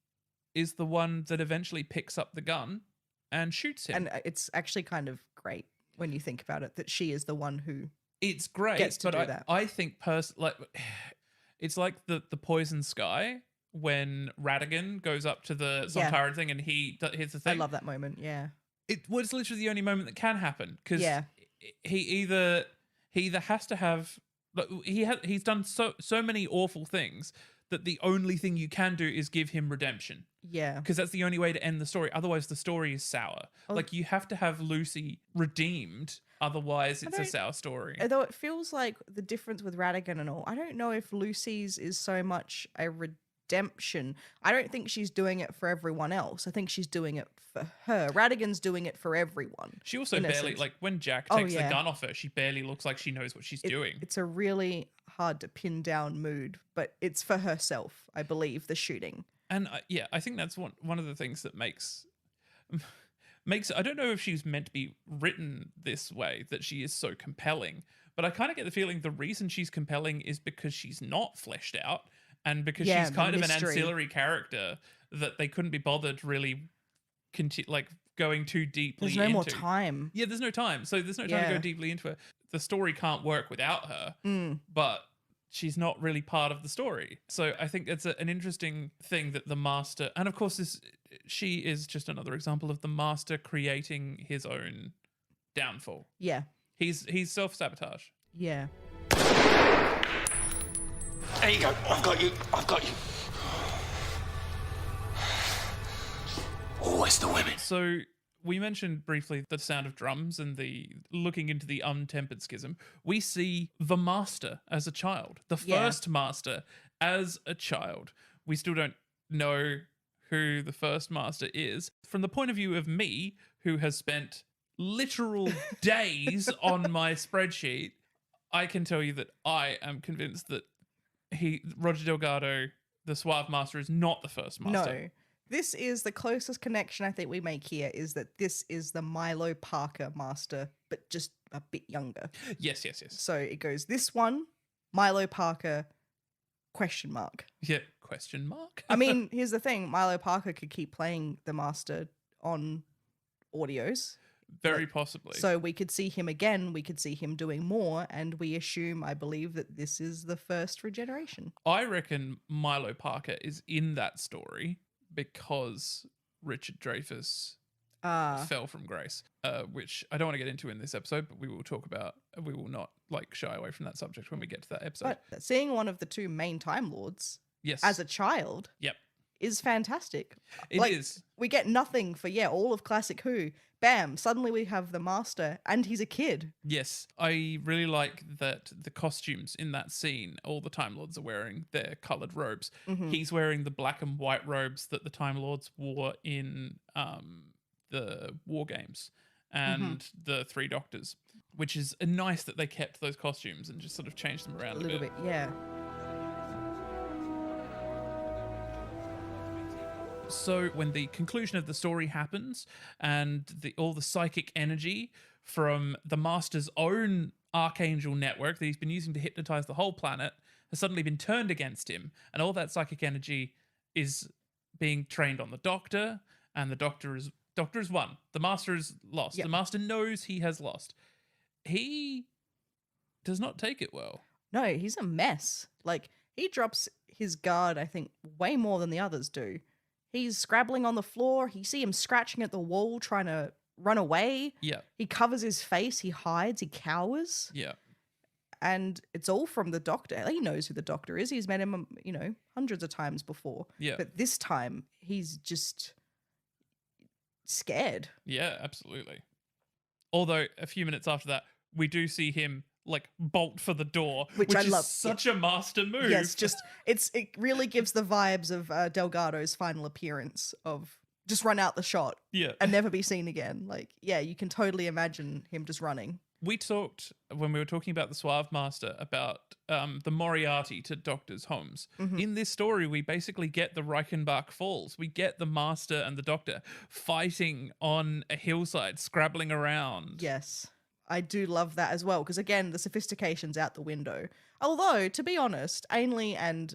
A: is the one that eventually picks up the gun and shoots him.
B: And it's actually kind of great when you think about it, that she is the one who
A: it's great,
B: gets to
A: but
B: do that.
A: I think it's like the Poison Sky when Radigan goes up to the Ciarán thing and he hits the thing.
B: I love that moment. Yeah.
A: It's literally the only moment that can happen, because he either has to have, he's done so many awful things that the only thing you can do is give him redemption.
B: Yeah.
A: Because that's the only way to end the story. Otherwise, the story is sour. Like, you have to have Lucy redeemed. Otherwise, it's a sour story.
B: Although it feels like the difference with Radigan and all, I don't know if Lucy's is so much a redemption redemption. I don't think she's doing it for everyone else. I think she's doing it for her. Radigan's doing it for everyone.
A: She also barely, like, when Jack takes the gun off her, she barely looks like she knows what she's doing.
B: It's a really hard to pin down mood, but it's for herself, I believe, the shooting.
A: And I think that's one of the things that makes I don't know if she's meant to be written this way, that she is so compelling, but I kind of get the feeling the reason she's compelling is because she's not fleshed out, and because she's kind of an ancillary character that they couldn't be bothered really going too deeply into.
B: There's no more time.
A: Yeah, there's no time. So there's no time to go deeply into her. The story can't work without her, but she's not really part of the story. So I think it's an interesting thing that the Master, and of course she is just another example of the Master creating his own downfall.
B: Yeah.
A: He's self-sabotage.
B: Yeah.
E: There you go. I've got you. Always the women.
A: So we mentioned briefly the sound of drums and the looking into the untempered schism. We see the Master as a child, the first Master as a child. We still don't know who the first Master is. From the point of view of me, who has spent literal days on my spreadsheet, I can tell you that I am convinced that Roger Delgado, the Suave Master, is not the first Master.
B: No. This is the closest connection I think we make here, is that this is the Milo Parker Master, but just a bit younger.
A: Yes.
B: So it goes this one, Milo Parker, question mark.
A: Yeah, question mark?
B: I mean, here's the thing. Milo Parker could keep playing the Master on audios.
A: Very possibly.
B: So we could see him again, we could see him doing more, and we assume, I believe, that this is the first regeneration.
A: I reckon Milo Parker is in that story because Richard Dreyfuss fell from grace, which I don't want to get into in this episode, but we will talk about. We will not shy away from that subject when we get to that episode.
B: But seeing one of the two main Time Lords as a child is fantastic.
A: It is.
B: We get nothing for, all of Classic Who. Bam, suddenly we have the Master, and he's a kid.
A: Yes, I really like that the costumes in that scene, all the Time Lords are wearing their coloured robes.
B: Mm-hmm.
A: He's wearing the black and white robes that the Time Lords wore in the War Games and the Three Doctors, which is nice that they kept those costumes and just sort of changed them around a
B: little bit. Yeah.
A: So when the conclusion of the story happens and all the psychic energy from the Master's own Archangel network that he's been using to hypnotize the whole planet has suddenly been turned against him, and all that psychic energy is being trained on the Doctor, and the Doctor is won. The Master is lost. Yep. The Master knows he has lost. He does not take it well.
B: No, he's a mess. He drops his guard, I think, way more than the others do. He's scrabbling on the floor. You see him scratching at the wall, trying to run away.
A: Yeah.
B: He covers his face. He hides. He cowers.
A: Yeah.
B: And it's all from the Doctor. He knows who the Doctor is. He's met him, hundreds of times before.
A: Yeah.
B: But this time, he's just scared.
A: Yeah, absolutely. Although a few minutes after that, we do see him bolt for the door, which I love. Such a Master move.
B: Yes, it really gives the vibes of Delgado's final appearance of just run out the shot and never be seen again. You can totally imagine him just running.
A: We talked, when we were talking about the Suave Master, about the Moriarty to Doctors' homes. Mm-hmm. In this story, we basically get the Reichenbach Falls. We get the Master and the Doctor fighting on a hillside, scrabbling around.
B: Yes. I do love that as well, because again, the sophistication's out the window. Although, to be honest, Ainley and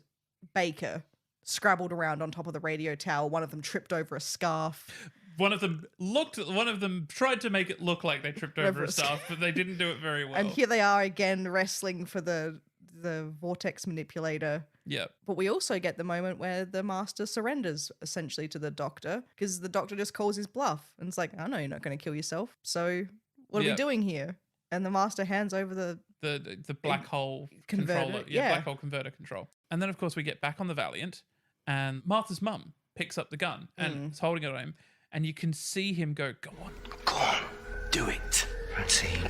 B: Baker scrabbled around on top of the radio tower. One of them tripped over a scarf.
A: One of them tried to make it look like they tripped over a scarf, but they didn't do it very well.
B: And here they are again wrestling for the vortex manipulator.
A: Yeah.
B: But we also get the moment where the Master surrenders essentially to the Doctor, because the Doctor just calls his bluff and it's like, I know you're not going to kill yourself, so what are we doing here? And the Master hands over
A: the black hole controller. Black hole converter control. And then, of course, we get back on the Valiant, and Martha's mum picks up the gun and is holding it on him, and you can see him go on,
K: do it, Francine.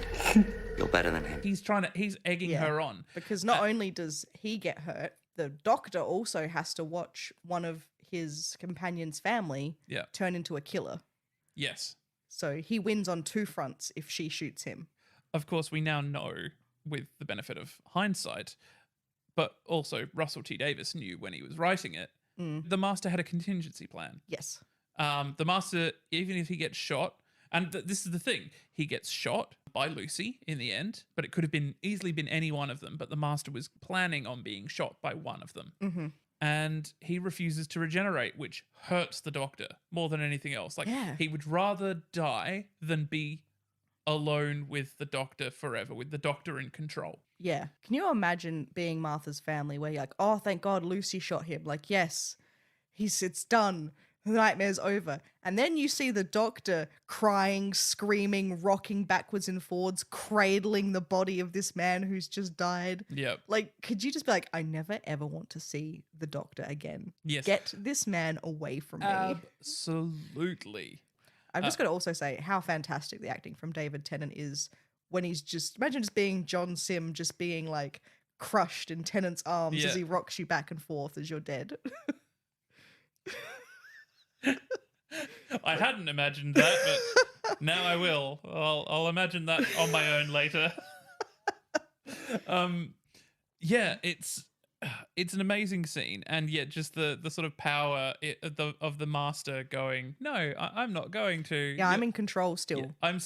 K: You're better than him.
A: He's egging her on.
B: Because not only does he get hurt, the Doctor also has to watch one of his companion's family turn into a killer.
A: Yes.
B: So he wins on two fronts if she shoots him.
A: Of course, we now know, with the benefit of hindsight, but also Russel T. Davies knew when he was writing it, the Master had a contingency plan.
B: Yes.
A: The Master, even if he gets shot, and this is the thing, he gets shot by Lucy in the end, but it could have easily been any one of them, but the Master was planning on being shot by one of them.
B: Mm-hmm.
A: And he refuses to regenerate, which hurts the Doctor more than anything else. Like, he would rather die than be alone with the Doctor forever, with the Doctor in control.
B: Yeah. Can you imagine being Martha's family where you're like, oh, thank God Lucy shot him. Like, yes, it's done. The nightmare's over. And then you see the Doctor crying, screaming, rocking backwards and forwards, cradling the body of this man who's just died.
A: Yep.
B: Like, could you just be like, I never ever want to see the Doctor again.
A: Yes.
B: Get this man away from me.
A: Absolutely.
B: I've just got to also say how fantastic the acting from David Tennant is when he's just, imagine just being John Simm, just being like crushed in Tennant's arms as he rocks you back and forth as you're dead.
A: I hadn't imagined that, but now I will. I'll imagine that on my own later. Yeah, it's an amazing scene, and yet just the sort of power of the Master going, no, I'm not going to.
B: Yeah, I'm in control still.
A: Yeah,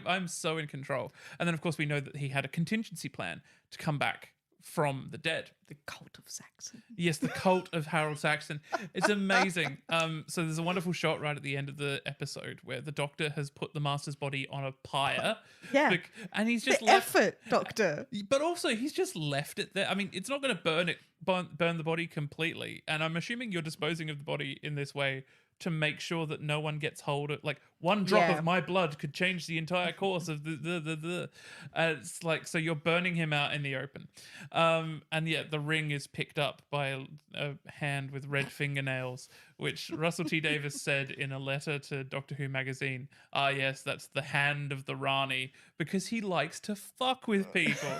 A: I'm so in control. And then of course we know that he had a contingency plan to come back from the dead.
B: The cult of Saxon.
A: Yes, the cult of Harold Saxon. It's amazing. So there's a wonderful shot right at the end of the episode where the Doctor has put the Master's body on a pyre.
B: Yeah.
A: And he's just
B: effort, Doctor.
A: But also he's just left it there. I mean, it's not going to burn the body completely. And I'm assuming you're disposing of the body in this way to make sure that no one gets hold of, like, one drop of my blood could change the entire course of the. It's like, so you're burning him out in the open. And yet the ring is picked up by a hand with red fingernails, which Russell T. Davies said in a letter to Doctor Who magazine, yes, that's the hand of the Rani, because he likes to fuck with people.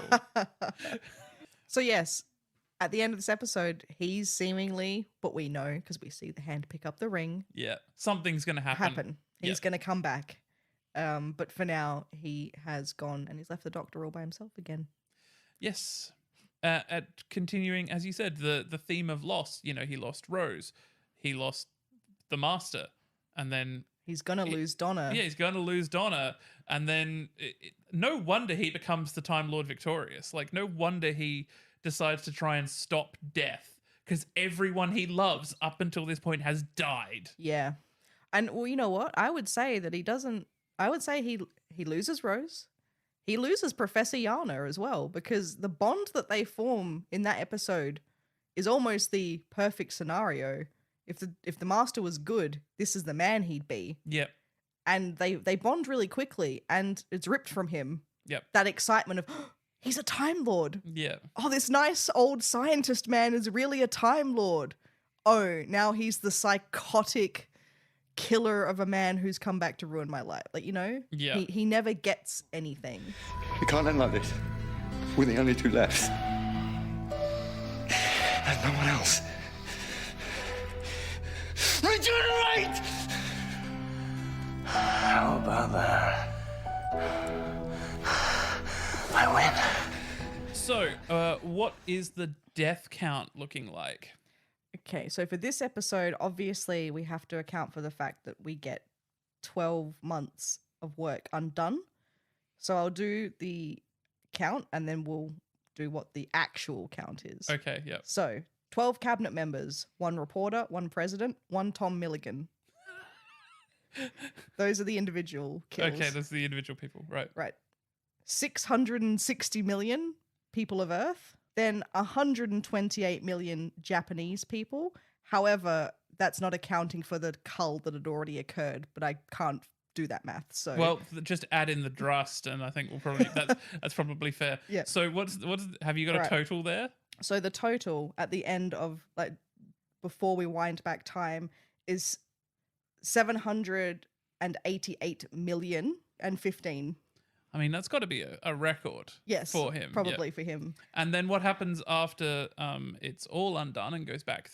B: So yes, at the end of this episode, he's seemingly, but we know because we see the hand pick up the ring.
A: Yeah, something's going to happen.
B: He's going to come back. But for now, he has gone and he's left the Doctor all by himself again.
A: Yes. At continuing, as you said, the theme of loss. You know, he lost Rose. He lost the Master. And then
B: he's going to lose Donna.
A: Yeah, he's going to lose Donna. And then no wonder he becomes the Time Lord victorious. Like, no wonder he decides to try and stop death, because everyone he loves up until this point has died.
B: Yeah. And well, you know what? I would say that he doesn't. I would say he loses Rose. He loses Professor Yana as well, because the bond that they form in that episode is almost the perfect scenario. If the Master was good, this is the man he'd be.
A: Yep.
B: And they bond really quickly, and it's ripped from him.
A: Yep.
B: That excitement of, he's a Time Lord.
A: Yeah.
B: Oh, this nice old scientist man is really a Time Lord. Oh, now he's the psychotic killer of a man who's come back to ruin my life. Like, you know?
A: Yeah.
B: He never gets anything.
H: We can't end like this. We're the only two left. There's no one else. Regenerate!
D: How about that? I win.
A: So, what is the death count looking like?
B: Okay, so for this episode, obviously we have to account for the fact that we get 12 months of work undone. So I'll do the count and then we'll do what the actual count is.
A: Okay, yeah.
B: So 12 cabinet members, 1 reporter, 1 president, 1 Tom Milligan. Those are the individual kills.
A: Okay, those are the individual people, right.
B: Right. 660 million people of Earth. Then 128 million Japanese people. However, that's not accounting for the cull that had already occurred, but I can't do that math. So
A: well, just add in the Drust, and I think we'll probably that's probably fair.
B: Yeah.
A: So what's have you got a total there?
B: So the total at the end of, like, before we wind back time is 788 million and 15.
A: I mean, that's got to be a record
B: Yes,
A: for him.
B: probably for him.
A: And then what happens after it's all undone and goes back?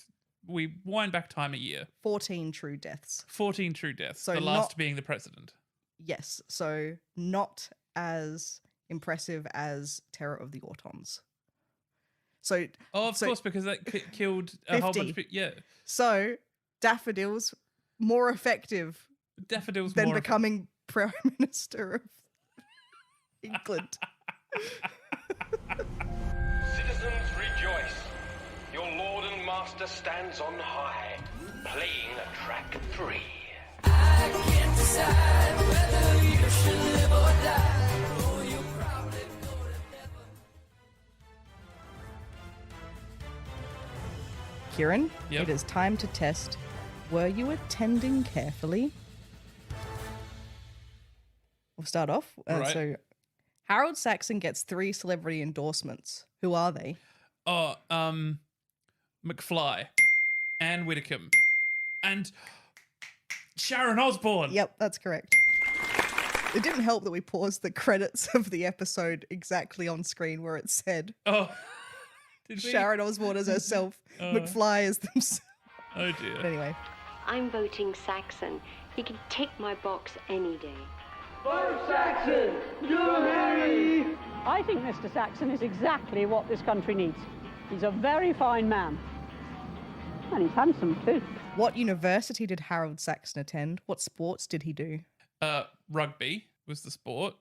A: We wind back time a year.
B: 14 true deaths.
A: 14 true deaths.
B: So
A: the last being the president.
B: Yes, so not as impressive as Terror of the Autons. So,
A: of course, because that killed a whole bunch of people. Yeah.
B: So Daffodils more effective.
A: Daffodils
B: than
A: more
B: becoming Prime Minister of England.
C: Citizens, rejoice. Your Lord and Master stands on high, playing a track 3.
N: I can't decide whether you should live or die. Oh, you'll probably go to heaven.
B: Ciarán,
A: Yep.
B: it is time to test. Were you attending carefully? We'll start off.
A: Right.
B: So, Harold Saxon gets 3 celebrity endorsements. Who are they?
A: Oh, McFly, Anne Widdecombe, and Sharon Osbourne.
B: Yep, that's correct. It didn't help that we paused the credits of the episode exactly on screen where it said
A: Oh, did we?
B: Sharon Osbourne as herself, McFly as themselves.
A: Oh dear.
B: But anyway.
O: I'm voting Saxon. He can tick my box any day.
N: Vote Saxon! You're Harry!
P: I think Mr. Saxon is exactly what this country needs. He's a very fine man. And he's handsome too.
B: What university did Harold Saxon attend? What sports did he do?
A: Rugby was the sport.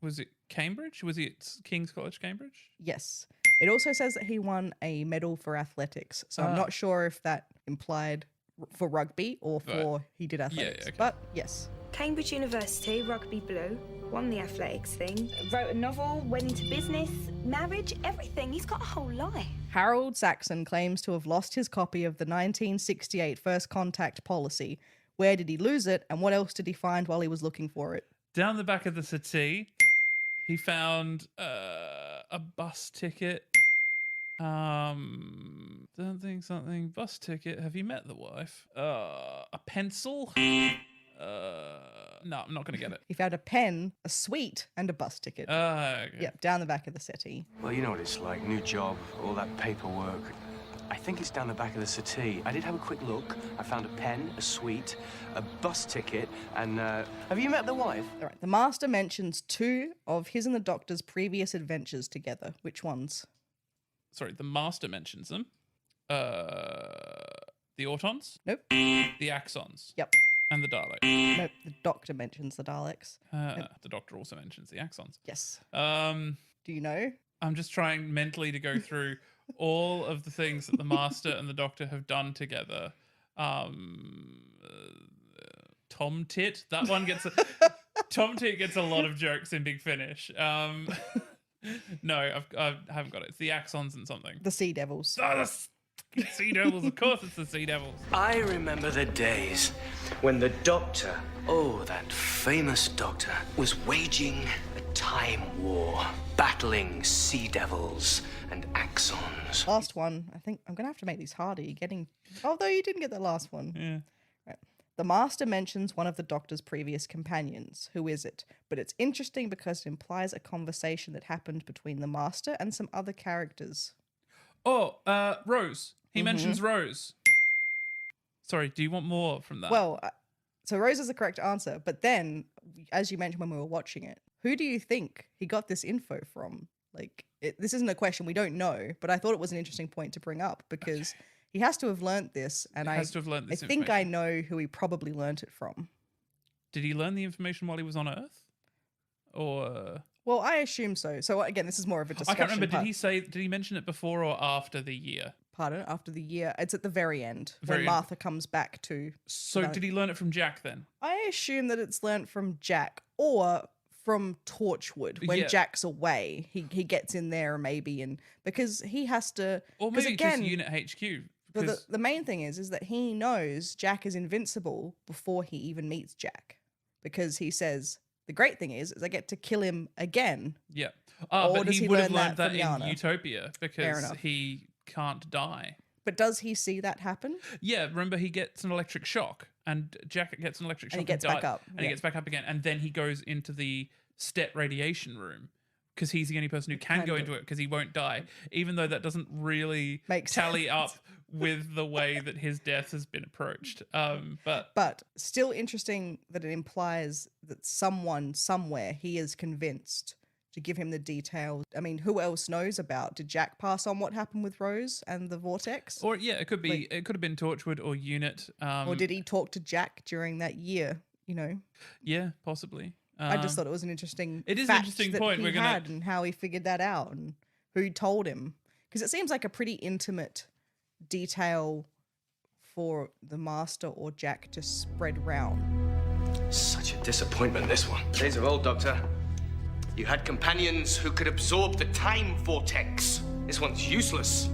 A: Was it Cambridge? Was it King's College, Cambridge?
B: Yes. It also says that he won a medal for athletics. So I'm not sure if that implied for rugby or for he did athletics.
A: Yeah, okay.
B: But yes.
Q: Cambridge University, rugby blue, won the athletics thing, wrote a novel, went into business, marriage, everything. He's got a whole life.
B: Harold Saxon claims to have lost his copy of the 1968 First Contact Policy. Where did he lose it, and what else did he find while he was looking for it?
A: Down the back of the settee, he found a bus ticket. Something bus ticket. Have you met the wife? A pencil. No, I'm not going to get it.
B: He found a pen, a suite, and a bus ticket.
A: Okay.
B: Yep, down the back of the settee.
D: Well, you know what it's like. New job, all that paperwork. I think it's down the back of the settee. I did have a quick look. I found a pen, a suite, a bus ticket, and have you met the wife?
B: All right. The Master mentions 2 of his and the Doctor's previous adventures together. Which ones?
A: Sorry, the Master mentions them. The Autons?
B: Nope.
A: The Axons?
B: Yep.
A: And the Daleks?
B: Nope. The Doctor mentions the Daleks.
A: The Doctor also mentions the Axons.
B: Yes.
A: Do
B: you know?
A: I'm just trying mentally to go through all of the things that the Master and the Doctor have done together. Tom Tit, that one gets Tom Tit gets a lot of jokes in Big Finish. No, I haven't got it. It's the Axons and something.
B: The Sea Devils.
A: Oh, the Sea Devils, of course it's the Sea Devils.
C: I remember the days when the Doctor, oh, that famous Doctor, was waging a time war, battling sea devils and axons.
B: Last one. I think I'm going to have to make these harder. You're getting... Although you didn't get the last one.
A: Yeah.
B: Right. The Master mentions one of the Doctor's previous companions. Who is it? But it's interesting because it implies a conversation that happened between the Master and some other characters.
A: Oh, Rose. He mentions Rose. Sorry, do you want more from that?
B: Well, so Rose is the correct answer. But then, as you mentioned when we were watching it, who do you think he got this info from? Like, this isn't a question, we don't know, but I thought it was an interesting point to bring up because he has to have learnt this, and I think I know who he probably learnt it from.
A: Did he learn the information while he was on Earth? Or...
B: Well, I assume so. So again, this is more of a discussion.
A: I can't remember. Did he mention it before or after the year?
B: Pardon? After the year? It's at the very end when Martha comes back to...
A: So did he learn it from Jack then?
B: I assume that it's learnt from Jack or from Torchwood when Jack's away. He gets in there maybe, and because he has to...
A: Or maybe again, just Unit HQ.
B: But the main thing is that he knows Jack is invincible before he even meets Jack, because he says... The great thing is I get to kill him again.
A: Yeah.
B: Or
A: but
B: does
A: he would have learned that in Utopia because he can't die.
B: But does he see that happen?
A: Yeah, remember he gets an electric shock, and Jack gets an electric shock
B: And he gets back up.
A: and he gets back up again, and then he goes into the STET radiation room because he's the only person who can go into it because he won't die, even though that doesn't really tally up with the way that his death has been approached.
B: But still interesting that it implies that someone somewhere he is convinced to give him the details. I mean, who else knows about? Did Jack pass on what happened with Rose and the vortex?
A: Or yeah, it could be. It could have been Torchwood or Unit.
B: Or did he talk to Jack during that year? You know.
A: Yeah, possibly.
B: I just thought it was an interesting.
A: It is
B: fact
A: an interesting
B: that
A: point.
B: He
A: We're gonna
B: had and how he figured that out and who told him, because it seems like a pretty intimate detail for the Master or Jack to spread round.
C: Such a disappointment, this one. Days of old, Doctor. You had companions who could absorb the time vortex. This one's useless.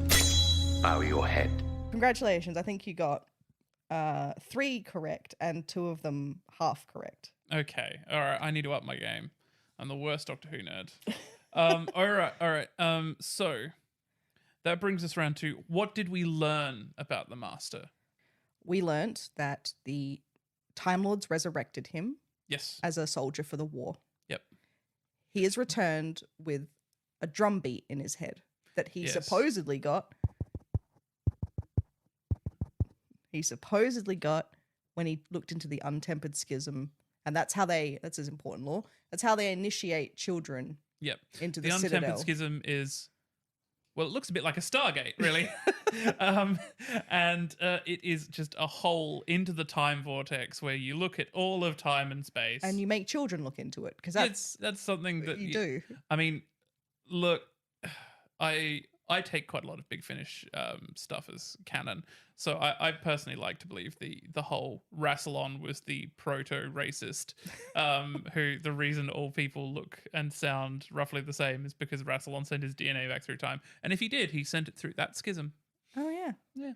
C: Bow your head.
B: Congratulations. I think you got 3 correct and 2 of them half correct.
A: Okay. All right. I need to up my game. I'm the worst Doctor Who nerd. All right. So that brings us around to what did we learn about the Master?
B: We learnt that the Time Lords resurrected him.
A: Yes.
B: As a soldier for the war.
A: Yep.
B: He is returned with a drum beat in his head that he supposedly got. He supposedly got when he looked into the untempered schism. And that's his important law. That's how they initiate children into the Citadel.
A: The untempered schism is, well, it looks a bit like a Stargate, really. And it is just a hole into the time vortex where you look at all of time and space.
B: And you make children look into it, because
A: that's something that
B: you do.
A: I mean, look, I take quite a lot of Big Finish stuff as canon, so I personally like to believe the whole Rassilon was the proto-racist, who the reason all people look and sound roughly the same is because Rassilon sent his DNA back through time, and if he did, he sent it through that schism.
B: Oh yeah.
A: Yeah.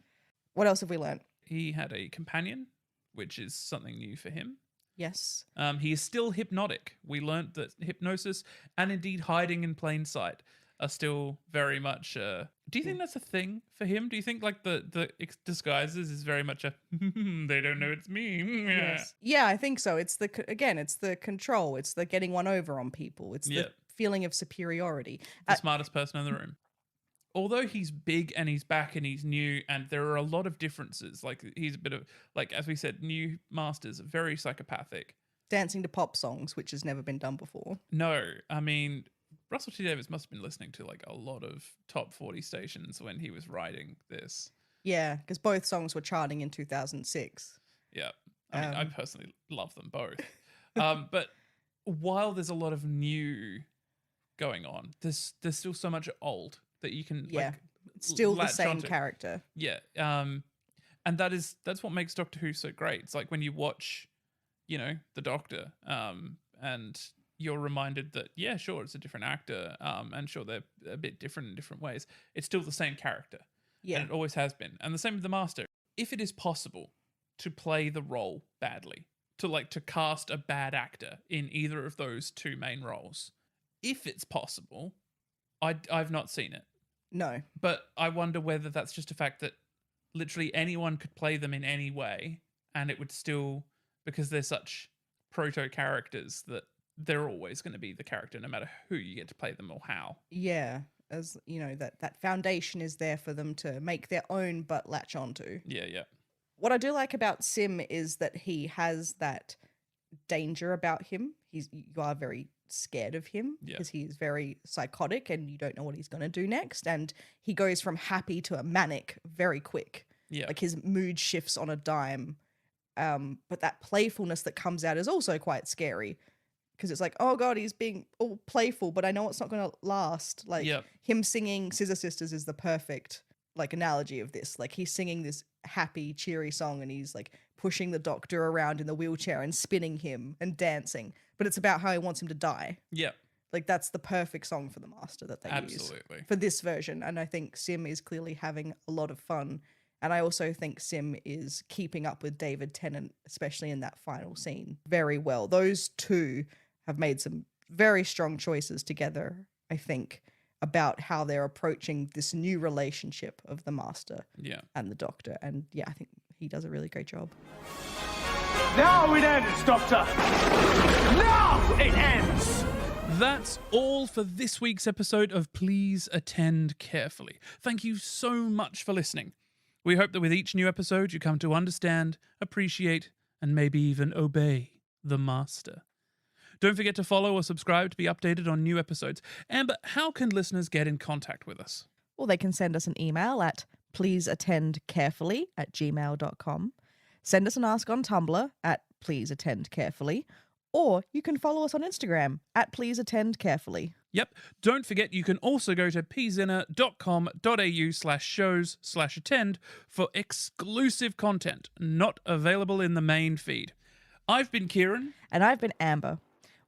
B: What else have we learned?
A: He had a companion, which is something new for him.
B: Yes.
A: He is still hypnotic. We learnt that hypnosis and indeed hiding in plain sight are still very much. Do you think that's a thing for him? Do you think like the disguises is very much a they don't know it's me?
B: Yes. Yeah, I think so. It's the control. It's the getting one over on people. It's the feeling of superiority.
A: The smartest person in the room. Although he's big and he's back and he's new and there are a lot of differences. Like he's a bit of, like, as we said, new Masters, very psychopathic.
B: Dancing to pop songs, which has never been done before.
A: No, I mean, Russel T Davies must have been listening to like a lot of top 40 stations when he was writing this.
B: Yeah, because both songs were charting in 2006.
A: Yeah, I mean, I personally love them both. But while there's a lot of new going on, there's still so much old that you can
B: it's still the
A: latch
B: same
A: onto.
B: character.
A: Yeah, and that's what makes Doctor Who so great. It's like when you watch, the Doctor, and you're reminded that sure, it's a different actor, and sure they're a bit different in different ways. It's still the same character, and it always has been. And the same with the Master. If it is possible to play the role badly, to cast a bad actor in either of those two main roles, if it's possible. I've not seen it.
B: No.
A: But I wonder whether that's just a fact that literally anyone could play them in any way and it would still, because they're such proto-characters, that they're always going to be the character no matter who you get to play them or how.
B: Yeah. As, that foundation is there for them to make their own but latch onto.
A: Yeah.
B: What I do like about Simm is that he has that danger about him. You are very scared of him because he is very psychotic and you don't know what he's going to do next, and he goes from happy to a manic very quick. Like his mood shifts on a dime, but that playfulness that comes out is also quite scary because it's like, oh god, he's being all playful, but I know it's not going to last. Like him singing Scissor Sisters is the perfect analogy of this. Like he's singing this happy cheery song and he's like pushing the Doctor around in the wheelchair and spinning him and dancing, but it's about how he wants him to die. Like that's the perfect song for the Master that they use for this version, and I think Simm is clearly having a lot of fun, and I also think Simm is keeping up with David Tennant, especially in that final scene, very well. Those two have made some very strong choices together, I think. about how they're approaching this new relationship of the Master and the Doctor. And yeah, I think he does a really great job.
C: Now it ends, Doctor! Now it ends!
A: That's all for this week's episode of Please Attend Carefully. Thank you so much for listening. We hope that with each new episode you come to understand, appreciate, and maybe even obey the Master. Don't forget to follow or subscribe to be updated on new episodes. Amber, how can listeners get in contact with us?
B: Well, they can send us an email at pleaseattendcarefully@gmail.com. Send us an ask on Tumblr at pleaseattendcarefully. Or you can follow us on Instagram at pleaseattendcarefully.
A: Yep. Don't forget you can also go to pzinner.com.au/shows/attend for exclusive content not available in the main feed. I've been Ciarán.
B: And I've been Amber.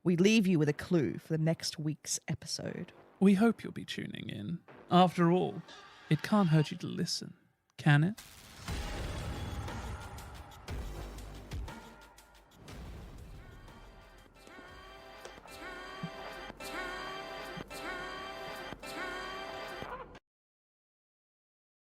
B: We leave you with a clue for the next week's episode.
A: We hope you'll be tuning in. After all, it can't hurt you to listen, can it?